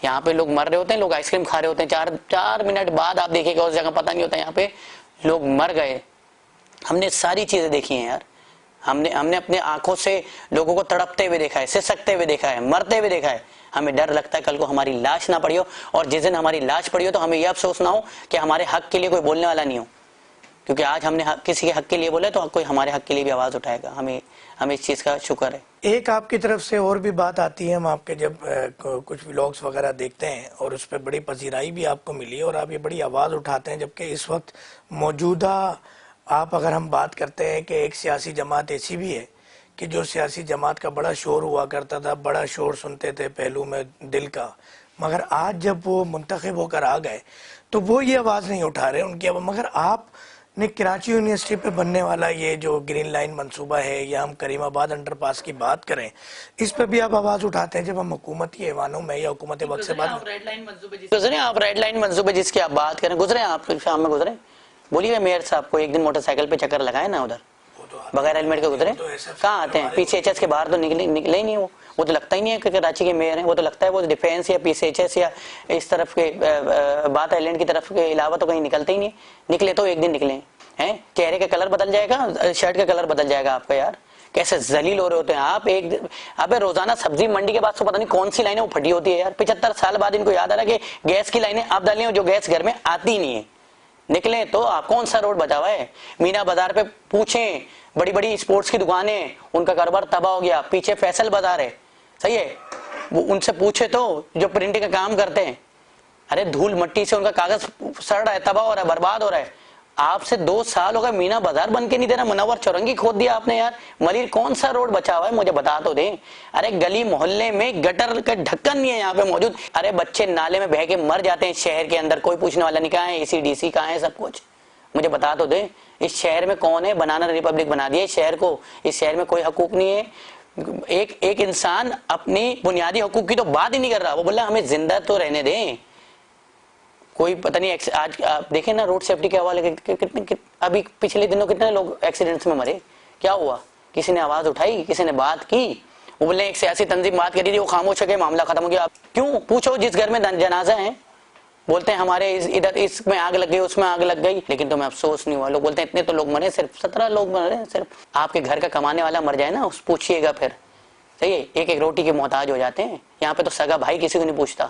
[SPEAKER 2] यहाँ पे लोग मर रहे होते हैं, लोग आइसक्रीम खा रहे होते हैं, 4 मिनट बाद आप देखिएगा उस जगह पता नहीं होता यहाँ पे लोग मर गए। हमने सारी चीजें देखी हैं यार, हमने हमने अपने आंखों से लोगों को तड़पते हुए देखा है, सिसकते हुए देखा है, मरते हुए देखा है। हमें डर लगता है कल को हमारी लाश ना पड़ी हो, और जिस दिन हमारी लाश पड़ी हो तो हमें यह अफसोस ना हो कि हमारे हक के लिए कोई बोलने वाला नहीं हो, क्योंकि आज हमने किसी के हक के लिए बोले तो कोई हमारे हक के लिए भी आवाज उठाएगा। हमें हमें इस चीज का शुक्र है।
[SPEAKER 1] एक आपकी तरफ से और भी बात आती है, हम आपके जब कुछ व्लॉग्स वगैरह देखते हैं और उस पर बड़ी पजीराई भी आपको मिली है और आप ये बड़ी आवाज़ उठाते हैं, जबकि इस वक्त मौजूदा आप अगर हम बात करते हैं कि एक सियासी जमात ऐसी भी है कि जो सियासी जमात का बड़ा शोर हुआ करता था, बड़ा शोर सुनते थे पहलू में दिल का, मगर आज जब वो मुंतखब होकर आ गए तो वो ये आवाज़ नहीं उठा रहे उनकी। अब मगर आप ने कराची यूनिवर्सिटी पे बनने वाला ये जो ग्रीन लाइन मंसूबा है, या हम करीमाबाद अंडरपास की बात करें, इस पे भी आप आवाज उठाते हैं जब हम हुकूमती ऐवानों में या हुकूमत वक्त से बात
[SPEAKER 2] रेड लाइन मंसूबे जिसकी आप बात करें, गुजरे आप शाम में गुजरे, बोलिए मेयर साहब को एक दिन मोटरसाइकिल पे चक्कर लगाए ना उधर, बगैर हेलमेट के गुजरे, कहाँ आते हैं? पीसीएचएस के बाहर तो निकले ही नहीं वो तो लगता ही नहीं है कि कराची के मेयर हैं। वो तो लगता है वो डिफेंस या पीसीएचएस या इस तरफ के बात आइलैंड की तरफ के अलावा तो कहीं निकलते ही नहीं। निकले तो एक दिन निकले हैं, चेहरे का कलर बदल जाएगा, शर्ट का कलर बदल जाएगा आपका। यार कैसे जलील हो रहे होते हैं आप। अबे रोजाना सब्जी मंडी के बाद तो पता नहीं कौन सी लाइनें वो फटी होती है यार। 75 साल बाद इनको याद आ रहा है कि गैस की लाइनें आप डाली हो, जो गैस घर में आती ही नहीं है। निकले तो आप कौन सा रोड बचा हुआ है? मीना बाजार पे पूछें, बड़ी बड़ी स्पोर्ट्स की दुकानें, उनका कारोबार तबाह हो गया। पीछे फैसल बाजार है, सही है, वो उनसे पूछे तो जो प्रिंटिंग का काम करते हैं, अरे धूल मट्टी से उनका कागज सड़ रहा है, तबाह हो रहा है, बर्बाद हो रहा है। आपसे 2 साल हो गए, मीना बाजार बन के नहीं दे रहा, मुनव्वर चौरंगी खोद दिया आपने यार। मलिर कौन सा रोड बचा हुआ है मुझे बता तो दें। अरे गली मोहल्ले में गटर का ढक्कन नहीं है यहाँ पे मौजूद। अरे बच्चे नाले में बह के मर जाते हैं शहर के अंदर, कोई पूछने वाला नहीं। कहाँ है एसीडीसी, कहाँ है सब कुछ, मुझे बता तो दे। इस शहर में कौन है बनाना रिपब्लिक बना दिया इस शहर को। इस शहर में कोई हकूक नहीं है। एक इंसान अपनी बुनियादी हकूक की तो बात ही नहीं कर रहा। वो बोला हमें जिंदा तो रहने दें। कोई पता नहीं आज आप देखें ना रोड सेफ्टी के हवाले कितने अभी पिछले दिनों कितने लोग एक्सीडेंट्स में मरे। क्या हुआ? किसी ने आवाज उठाई, किसी ने बात की? वो बोले एक सियासी तंजीम बात करी थी, वो खामोश हो गए, मामला खत्म हो गया। क्यों? पूछो जिस घर में जनाजा है, बोलते हैं हमारे इधर इसमें आग लग गई, उसमें आग लग गई, लेकिन तुम्हें अफसोस नहीं हुआ। लोग बोलते हैं इतने तो लोग मरे, सिर्फ 17 लोग मरे। सिर्फ आपके घर का कमाने वाला मर जाए ना, उस पूछिएगा फिर, सही है, एक एक रोटी के मोहताज हो जाते हैं। यहाँ पे तो सगा भाई किसी को नहीं पूछता।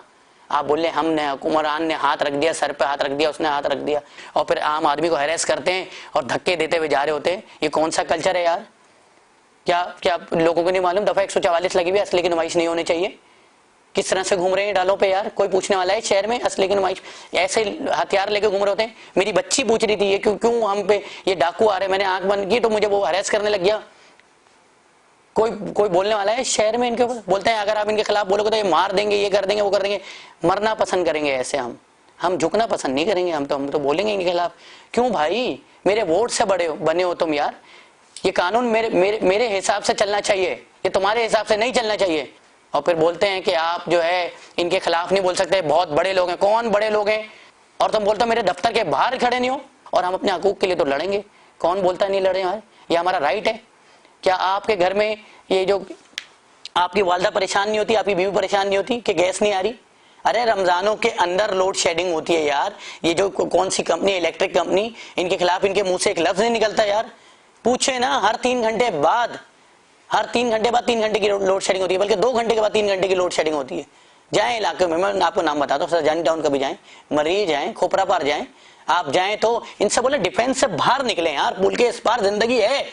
[SPEAKER 2] आप बोले हमने, हुक्मरान ने हाथ रख दिया, सर पे हाथ रख दिया, उसने हाथ रख दिया, और फिर आम आदमी को हैरेस करते हैं और धक्के देते हुए जा रहे होते हैं। ये कौन सा कल्चर है यार? क्या क्या लोगों को नहीं मालूम दफा 144 लगी हुई, असली की नुमाइश नहीं होनी चाहिए? किस तरह से घूम रहे हैं डालों पे यार? कोई पूछने वाला है शहर में? असली की नुमाइश ऐसे हथियार लेके घूम रहे होते हैं। मेरी बच्ची पूछ रही थी ये क्यों हम पे ये डाकू आ रहे, मैंने आंख बंद की तो मुझे वो हैरेस करने लग गया। कोई बोलने वाला है शहर में इनके ऊपर? बोलते हैं अगर आप इनके खिलाफ बोलोगे तो ये मार देंगे, ये कर देंगे, वो कर देंगे। मरना पसंद करेंगे ऐसे हम झुकना पसंद नहीं करेंगे। हम तो बोलेंगे इनके खिलाफ। क्यों भाई? मेरे वोट से बने हो तुम यार। ये कानून मेरे हिसाब से चलना चाहिए, ये तुम्हारे हिसाब से नहीं चलना चाहिए। और फिर बोलते हैं कि आप जो है इनके खिलाफ नहीं बोल सकते, बहुत बड़े लोग हैं। कौन बड़े लोग हैं? और तुम बोलते हो मेरे दफ्तर के बाहर खड़े नहीं हो, और हम अपने हकूक के लिए तो लड़ेंगे। कौन बोलता नहीं लड़े यार? ये हमारा राइट है। क्या आपके घर में ये जो आपकी वालदा परेशान नहीं होती, आपकी बीवी परेशान नहीं होती कि गैस नहीं आ रही? अरे रमजानों के अंदर लोड शेडिंग होती है यार। ये जो कौन सी कंपनी, इलेक्ट्रिक कंपनी, इनके खिलाफ इनके मुंह से एक लफ्ज नहीं निकलता यार। पूछे ना, हर 3 घंटे बाद 3 घंटे की लोड शेडिंग होती है, बल्कि 2 घंटे के बाद 3 घंटे की लोड शेडिंग होती है। जाए इलाके में, मैं आपको नाम बताता हूँ, सरजानी टाउन कभी जाए, मरीज जाए, खोपरा पार जाए, आप जाए तो इनसे बोले डिफेंस से बाहर निकले यार। पुल के इस पार जिंदगी है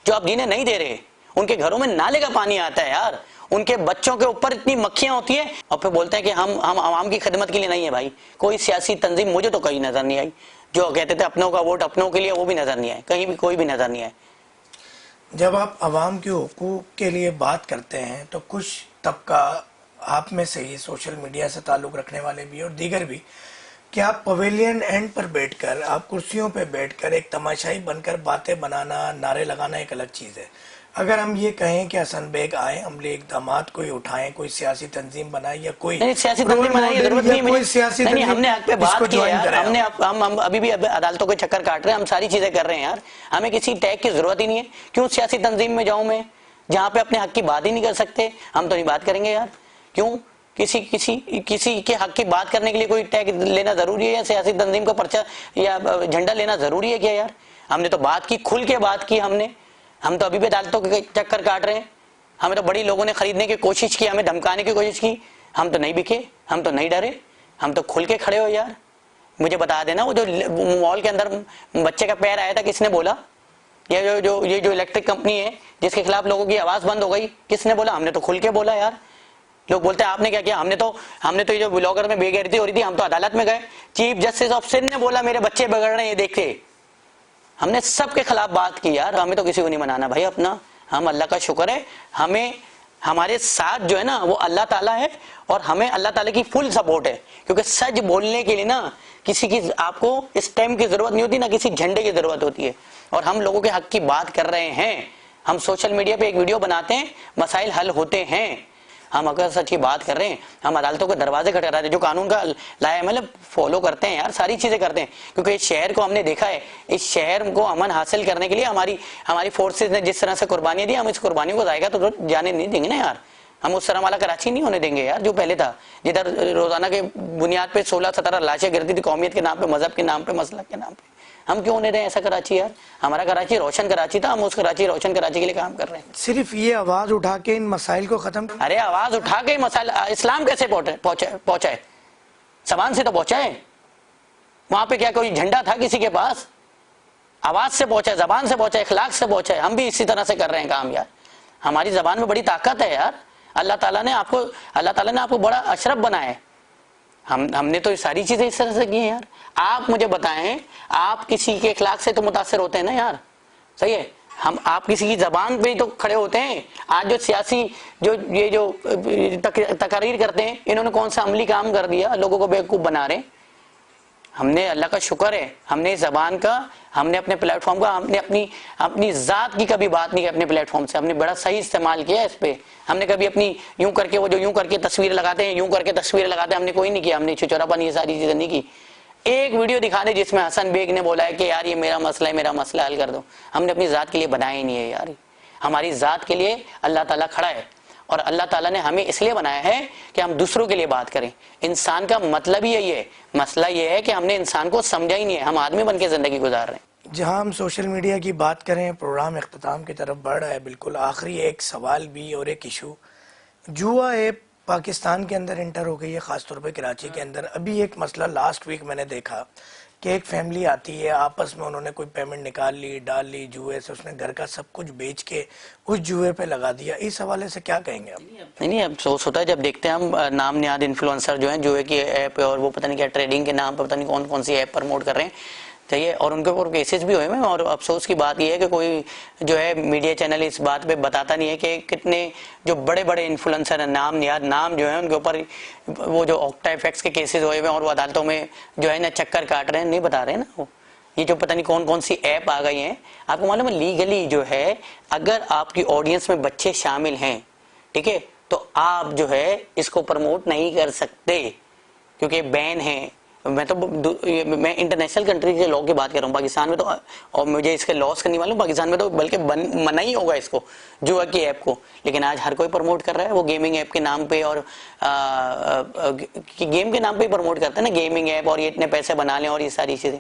[SPEAKER 2] जो आप जीने नहीं दे रहे। उनके घरों में नाले का पानी आता है यार, उनके बच्चों के ऊपर इतनी मक्खियां होती है, और फिर बोलते हैं कि हम आवाम की खिदमत के लिए नहीं है। भाई कोई सियासी तंजीम मुझे तो कहीं नजर नहीं आई। जो कहते थे अपनों का वोट अपनों के लिए, वो भी नजर नहीं आए, कहीं भी कोई भी नजर नहीं आए।
[SPEAKER 1] जब आप आवाम के हुकूक के लिए बात करते हैं तो कुछ तबका आप में से ही, सोशल मीडिया से ताल्लुक़ रखने वाले भी और दीगर भी, कि आप पवेलियन एंड पर बैठकर, आप कुर्सियों पर बैठकर एक तमाशाई बनकर बातें बनाना, नारे लगाना एक अलग चीज़ है। अगर हम ये कहें कि हसन बेग आए, हमले इकदामात कोई उठाएं, कोई सियासी तंजीम बनाए या कोई
[SPEAKER 2] सियासी तंजीम बनाने की जरूरत नहीं,
[SPEAKER 1] कोई सियासी
[SPEAKER 2] नहीं, हमने हक पे बात की है यार। हम अभी भी अदालतों के चक्कर काट रहे हैं, हम सारी चीजें कर रहे हैं यार। हमें किसी टैग की जरूरत ही नहीं है। क्यों सियासी तंजीम में जाऊं मैं? जहां पे अपने हक की बात ही नहीं कर सकते, हम तो नहीं बात करेंगे यार। क्यों? किसी के हक की बात करने के लिए कोई टैग लेना जरूरी है, या सियासी तंजीम का पर्चा या झंडा लेना जरूरी है क्या यार? हमने तो बात की, खुल के बात की हमने। हम तो अभी भी अदालतों के चक्कर काट रहे हैं। हमें तो बड़ी लोगों ने खरीदने की कोशिश की, हमें धमकाने की कोशिश की, हम तो नहीं बिके, हम तो नहीं डरे, हम तो खुल के खड़े हो यार। मुझे बता देना, वो जो मॉल के अंदर बच्चे का पैर आया था, किसने बोला? ये जो इलेक्ट्रिक कंपनी है जिसके खिलाफ लोगों की आवाज बंद हो गई, किसने बोला? हमने तो खुल के बोला यार। लोग बोलते हैं आपने क्या किया? हमने तो ये जो ब्लॉगर में बेगैरती हो रही थी, हम तो अदालत में गए, चीफ जस्टिस ऑफ सिंध ने बोला मेरे बच्चे बिगड़ रहे हैं ये देख के। हमने सबके खिलाफ बात की यार। हमें तो किसी को नहीं मनाना भाई अपना। हम अल्लाह का शुक्र है, हमें हमारे साथ जो है ना वो अल्लाह ताला है, और हमें अल्लाह ताला की फुल सपोर्ट है। क्योंकि सच बोलने के लिए ना किसी की आपको स्टैम्प की जरूरत नहीं होती, ना किसी झंडे की जरूरत होती है। और हम लोगों के हक की बात कर रहे हैं। हम सोशल मीडिया पे एक वीडियो बनाते हैं, मसाइल हल होते हैं। हम अगर सच की बात कर रहे हैं, हम अदालतों के दरवाजे खटखटाते हैं, जो कानून का लाया मतलब फॉलो करते हैं यार, सारी चीजें करते हैं। क्योंकि इस शहर को हमने देखा है, इस शहर को अमन हासिल करने के लिए हमारी फोर्सेज ने जिस तरह से कुर्बानियां दी, हम इस कुर्बानियों को जाएगा तो जाने नहीं देंगे ना यार। हम उस तरह वाला कराची नहीं होने देंगे यार जो पहले था, जिधर रोजाना के बुनियाद पे 16-17 लाशें गिरती थी, कौमियत के नाम पे, मजहब के नाम पे, मसलक के नाम पे। हम क्यों होने दें ऐसा कराची यार? हमारा कराची रोशन कराची था, हम उस कराची रोशन कराची के लिए काम कर रहे हैं।
[SPEAKER 1] सिर्फ ये आवाज उठा के इन मसाइल को खत्म,
[SPEAKER 2] अरे आवाज उठा के मसाइल, इस्लाम कैसे पहुंचाए? जबान से तो पहुंचाए। वहां पे क्या कोई झंडा था किसी के पास? आवाज से पहुंचाए, जबान से पहुंचाए, इखलाक से पहुंचाए। हम भी इसी तरह से कर रहे हैं काम यार। हमारी जबान में बड़ी ताकत है यार। अल्लाह ताला ने आपको बड़ा अशरफ बनाया है। हमने तो ये सारी चीजें इस तरह से की हैं यार। आप मुझे बताएं, आप किसी के इखलाक से तो मुतासर होते हैं ना यार, सही है? आप किसी की जबान पे ही तो खड़े होते हैं। आज जो सियासी जो तकरीर करते हैं, इन्होंने कौन सा अमली काम कर दिया? लोगों को बेवकूफ बना रहे हैं। हमने, अल्लाह का शुक्र है, हमने जबान का, हमने अपने प्लेटफॉर्म का, हमने अपनी जात की कभी बात नहीं की अपने प्लेटफॉर्म से। हमने बड़ा सही इस्तेमाल किया इस पे। हमने कभी अपनी यूं करके, वो जो यूं करके तस्वीर लगाते हैं, यूं करके तस्वीर लगाते हैं, हमने कोई नहीं किया। हमने चुचौरापन ये सारी चीजें नहीं की। एक वीडियो दिखा दे जिसमें हसन बेग ने बोला है कि यार ये मेरा मसला है, मेरा मसला हल कर दो। हमने अपनी जात के लिए बनाया ही नहीं है यार। हमारी जात के लिए अल्लाह ताला खड़ा है, और अल्लाह ताला ने हमें इसलिए बनाया है कि हम दूसरों के लिए बात करें। इंसान का मतलब ही यही है। मसला ये है कि हमने इंसान को समझा ही नहीं है, हम आदमी बन के जिंदगी गुजार रहे हैं।
[SPEAKER 1] जहां हम सोशल मीडिया की बात करें, प्रोग्राम इख्तिताम की तरफ बढ़ रहा है। बिल्कुल आखिरी एक सवाल भी और एक इशू, जुआ ऐप पाकिस्तान के अंदर इंटर हो गई है, ख़ासतौर पे कराची के अंदर। अभी एक मसला लास्ट वीक मैंने देखा कि एक फैमिली आती है, आपस में उन्होंने कोई पेमेंट निकाल ली, डाल ली जुए से, उसने घर का सब कुछ बेच के उस जुए पे लगा दिया। इस हवाले से क्या कहेंगे आप?
[SPEAKER 2] नहीं, अब सोच होता है जब देखते हैं हम नाम नियाद इन्फ्लुएंसर जो है जुए की ऐप और वो पता नहीं क्या ट्रेडिंग के नाम पर पता नहीं कौन कौन सी ऐप प्रमोट कर रहे हैं, चाहिए। और उनके ऊपर केसेस भी हुए हैं। और अफसोस की बात यह है कि कोई जो है मीडिया चैनल इस बात पे बताता नहीं है कि कितने जो बड़े बड़े इन्फ्लुएंसर हैं, नाम नियाद नाम जो है, उनके ऊपर वो जो ऑक्टा इफेक्ट्स के केसेस हुए हैं और वो अदालतों में जो है ना चक्कर काट रहे हैं, नहीं बता रहे हैं ना वो। ये जो पता नहीं कौन कौन सी ऐप आ गई हैं, आपको मालूम है लीगली जो है, अगर आपकी ऑडियंस में बच्चे शामिल हैं, ठीक है, तो आप जो है इसको प्रमोट नहीं कर सकते क्योंकि बैन है। मैं इंटरनेशनल कंट्री के लॉ की बात कर रहा हूँ। पाकिस्तान में तो, और मुझे इसके लॉस का नहीं मालूम, पाकिस्तान में तो बल्कि मना ही होगा इसको, जुआ की ऐप को। लेकिन आज हर कोई प्रमोट कर रहा है वो गेमिंग ऐप के नाम पे, और गेम के नाम पे ही प्रमोट करते हैं ना, गेमिंग ऐप, और ये इतने पैसे बना लें और ये सारी चीजें,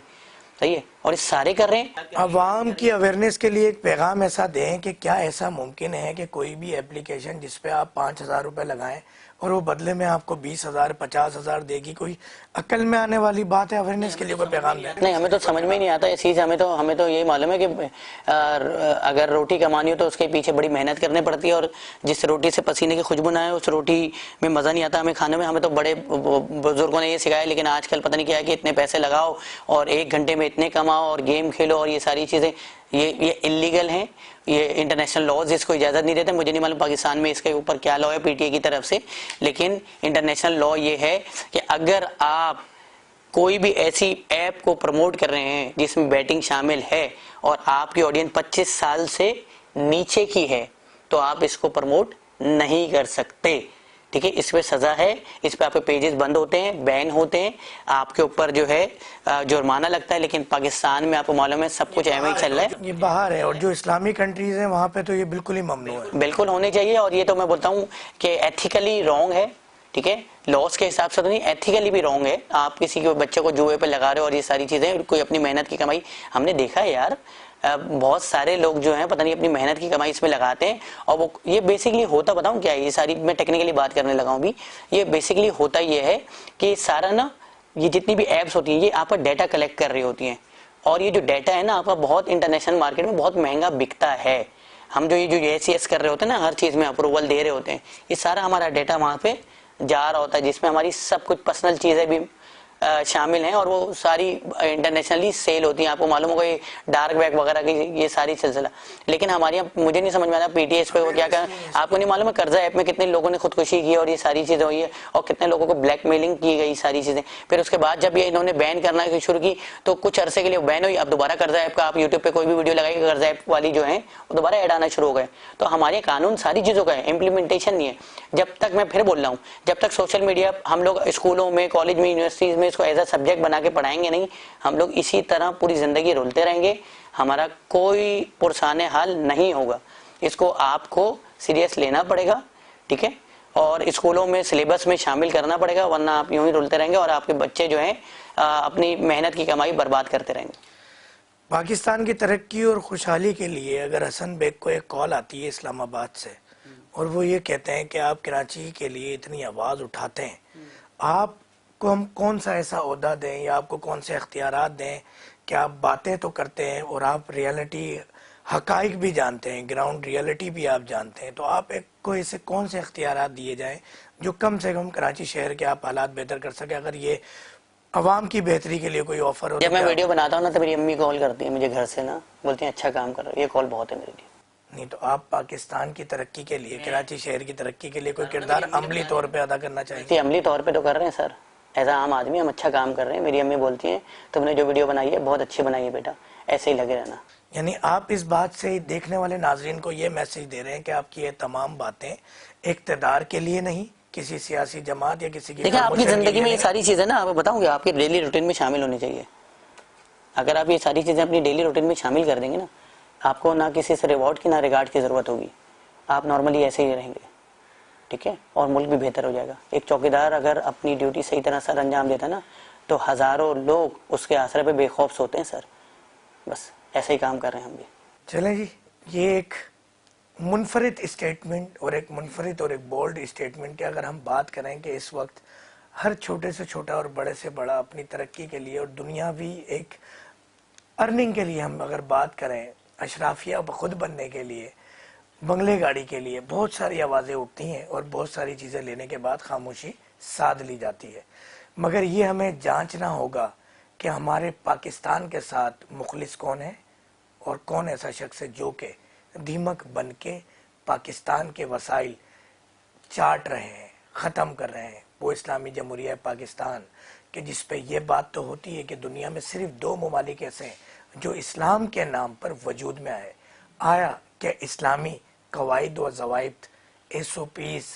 [SPEAKER 2] सही है। और ये सारे कर रहे हैं।
[SPEAKER 1] अवाम की अवेयरनेस के लिए एक पैगाम ऐसा दें कि क्या ऐसा मुमकिन है कि कोई भी एप्लीकेशन जिसपे आप 5,000 रुपए लगाएं और वो बदले में आपको 20,000 50,000 देगी? कोई अकल में आने वाली बात है? अवेयरनेस के लिए कोई पैगाम दें।
[SPEAKER 2] नहीं, हमें तो समझ में ही नहीं आता ये चीज। हमें तो यही मालूम है कि अगर रोटी कमानी हो तो उसके पीछे बड़ी मेहनत करनी पड़ती है, और जिस रोटी से पसीने की खुशबू ना है उस रोटी में मजा नहीं आता हमें खाने में। हमें तो बड़े बुजुर्गों ने ये सिखाया। लेकिन आजकल पता नहीं क्या है कि इतने पैसे लगाओ और 1 घंटे में इतने कमाओ और गेम खेलो, और ये सारी चीजें ये इलीगल हैं। ये इंटरनेशनल लॉज इसको इजाजत नहीं देते। मुझे नहीं मालूम पाकिस्तान में इसके ऊपर क्या लॉ है पीटीए की तरफ से, लेकिन इंटरनेशनल लॉ ये है कि अगर आप कोई भी ऐसी ऐप को प्रमोट कर रहे हैं जिसमें बैटिंग शामिल है और आपकी ऑडियंस 25 साल से नीचे की है, तो आप इसको प्रमोट नहीं कर सकते। ठीक है, इस पे सजा है, इस पे आपके पेजेस बंद होते हैं, बैन होते हैं, आपके ऊपर जो है जुर्माना लगता है। लेकिन पाकिस्तान में आपको मालूम है सब कुछ ऐसे ही चल रहा है,
[SPEAKER 1] ये बाहर है, और जो इस्लामिक कंट्रीज हैं वहाँ पे तो ये बिल्कुल ही ममनू है।
[SPEAKER 2] बिल्कुल होने चाहिए। और ये तो मैं बोलता हूँ कि एथिकली रॉन्ग है, ठीक है, लॉस के हिसाब से तो नहीं, एथिकली भी रॉन्ग है। आप किसी के बच्चे को जुए पे लगा रहे हो और ये सारी चीजें, कोई अपनी मेहनत की कमाई, हमने देखा है यार बहुत सारे लोग जो हैं पता नहीं अपनी मेहनत की कमाई इसमें लगाते हैं। और वो ये बेसिकली होता, बताऊं क्या है, ये सारी मैं टेक्निकली बात करने लगा हूं भी, ये बेसिकली होता ये है कि सारा ना, ये जितनी भी एप्स होती हैं ये आपका डाटा कलेक्ट कर रही होती हैं, और ये जो डाटा है ना आपका बहुत इंटरनेशनल मार्केट में बहुत महंगा बिकता है। हम जो ये ACS कर रहे होते हैं ना, हर चीज में अप्रूवल दे रहे होते हैं, ये सारा हमारा डाटा वहां पे जा रहा होता है, जिसमें हमारी सब कुछ पर्सनल चीजें भी शामिल हैं, और वो सारी इंटरनेशनली सेल होती हैं। आपको मालूम होगा ये डार्क वेब वगैरह की ये सारी सिलसिला। लेकिन हमारे यहाँ मुझे नहीं समझ में आता PTS पे वो क्या क्या, आपको नहीं मालूम है कर्जा ऐप में कितने लोगों ने खुदकुशी की और ये सारी चीजें हुई है, और कितने लोगों को ब्लैकमेलिंग की गई सारी चीजें। फिर उसके बाद जब ये इन्होंने बैन करना शुरू की तो कुछ अरसे के लिए बैन हुई, अब दोबारा कर्जा ऐप का आप यूट्यूब पे कोई भी वीडियो लगाएगा कर्जा ऐप वाली जो है वो दोबारा ऐड आना शुरू हो गए। तो हमारे कानून सारी चीजों का है, इम्प्लीमेंटेशन नहीं है। जब तक, मैं फिर बोल रहा हूँ, जब तक सोशल मीडिया हम लोग स्कूलों में, कॉलेज में, यूनिवर्सिटीज में इसको एज अ सब्जेक्ट बना के पढ़ाएंगे नहीं, हम लोग इसी तरह पूरी जिंदगी रुलते रहेंगे, हमारा कोई पुरसाने हाल नहीं होगा। इसको आपको सीरियस लेना पड़ेगा, ठीक है, और स्कूलों में सिलेबस में शामिल करना पड़ेगा, वरना आप यूं ही रुलते रहेंगे और आपके बच्चे जो हैं अपनी मेहनत की कमाई बर्बाद करते रहेंगे।
[SPEAKER 1] पाकिस्तान की तरक्की और खुशहाली के लिए अगर हसन बेग को एक कॉल आती है इस्लामाबाद से, और वो ये कहते हैं कि आप कराची के लिए इतनी आवाज़ उठाते हैं, आपको हम कौन सा ऐसा ओहदा दें या आपको कौन से इख्तियारात दें कि आप बातें तो करते हैं और आप रियलिटी हकाइक भी जानते हैं, ग्राउंड रियलिटी भी आप जानते हैं, तो आप एक को ऐसे कौन से इख्तियारात दिए जाएं जो कम से कम कराची शहर के आप हालात बेहतर कर सके? अगर ये अवाम की बेहतरी के लिए कोई ऑफर हो।
[SPEAKER 2] जब मैं वीडियो बनाता हूँ ना तो मेरी अम्मी कॉल करती है मुझे घर से ना, बोलती हैं अच्छा काम कर रहे हो, ये कॉल बहुत है मेरे लिए।
[SPEAKER 1] नहीं तो आप पाकिस्तान की तरक्की के लिए, कराची शहर की तरक्की के लिए कोई किरदार अमली तौर पे अदा करना चाहिए?
[SPEAKER 2] अमली तौर पे तो कर रहे हैं सर, एज आम आदमी हम अच्छा काम कर रहे हैं। मेरी अम्मी बोलती हैं तुमने जो वीडियो बनाई है बहुत अच्छी बनाई है बेटा, ऐसे ही लगे रहना।
[SPEAKER 1] यानी आप इस बात से देखने वाले नाजरीन को ये मैसेज दे रहे हैं कि आपकी ये तमाम बातें इक़्तिदार के लिए नहीं, किसी सियासी जमात या किसी की,
[SPEAKER 2] देखिए आपकी जिंदगी में ये सारी चीजें ना, आप बताऊंगे आपके डेली रूटीन में शामिल होनी चाहिए। अगर आप ये सारी चीजें अपनी डेली रूटीन में शामिल कर देंगे ना, आपको ना किसी से रिवॉर्ड की ना रिगार्ड की जरूरत होगी, आप नॉर्मली ऐसे ही रहेंगे, ठीक है, और मुल्क भी बेहतर हो जाएगा। एक चौकीदार अगर अपनी ड्यूटी सही तरह सर अंजाम देता ना तो हजारों लोग उसके आसरे पे बेखौफ सोते हैं सर। बस ऐसे ही काम कर रहे हैं हम भी।
[SPEAKER 1] चलें जी, ये एक मुनफरिद स्टेटमेंट और एक मुनफरिद और एक बोल्ड स्टेटमेंट की अगर हम बात करें कि इस वक्त हर छोटे से छोटा और बड़े से बड़ा अपनी तरक्की के लिए और दुनियावी एक अर्निंग के लिए, हम अगर बात करें अशराफिया खुद बनने के लिए, बंगले गाड़ी के लिए, बहुत सारी आवाज़ें उठती हैं और बहुत सारी चीज़ें लेने के बाद खामोशी साध ली जाती है। मगर ये हमें जांचना होगा कि हमारे पाकिस्तान के साथ मुखलिस कौन है और कौन ऐसा शख्स है जो कि दीमक बन के पाकिस्तान के वसाइल चाट रहे हैं, ख़त्म कर रहे हैं। वो इस्लामी जमहूरिया पाकिस्तान कि जिस पे ये बात तो होती है कि दुनिया में सिर्फ 2 ममालिक ऐसे हैं जो इस्लाम के नाम पर वजूद में आया कि इस्लामी कवायद व ज़वाबित, SOPs,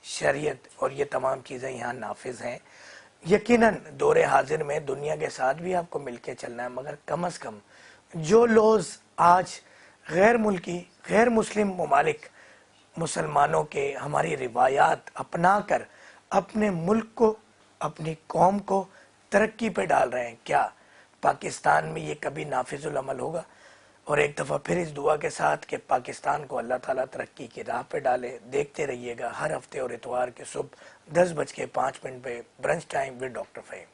[SPEAKER 1] शरीयत और ये तमाम चीज़ें यहाँ नाफिज हैं। यकीनन दौरे हाजिर में दुनिया के साथ भी आपको मिलके चलना है, मगर कम अज़ कम जो लॉज आज गैर मुल्की, गैर मुस्लिम ममालिक मुसलमानों के हमारी रिवायात अपना कर अपने मुल्क को, अपनी कौम को तरक्की पे डाल रहे हैं, क्या पाकिस्तान में ये कभी नाफिजुल अमल होगा? और एक दफ़ा फिर इस दुआ के साथ कि पाकिस्तान को अल्लाह ताला तरक्की की राह पे डाले। देखते रहिएगा हर हफ्ते और इतवार के सुबह 10:05 पे brunch time with doctor Faheem.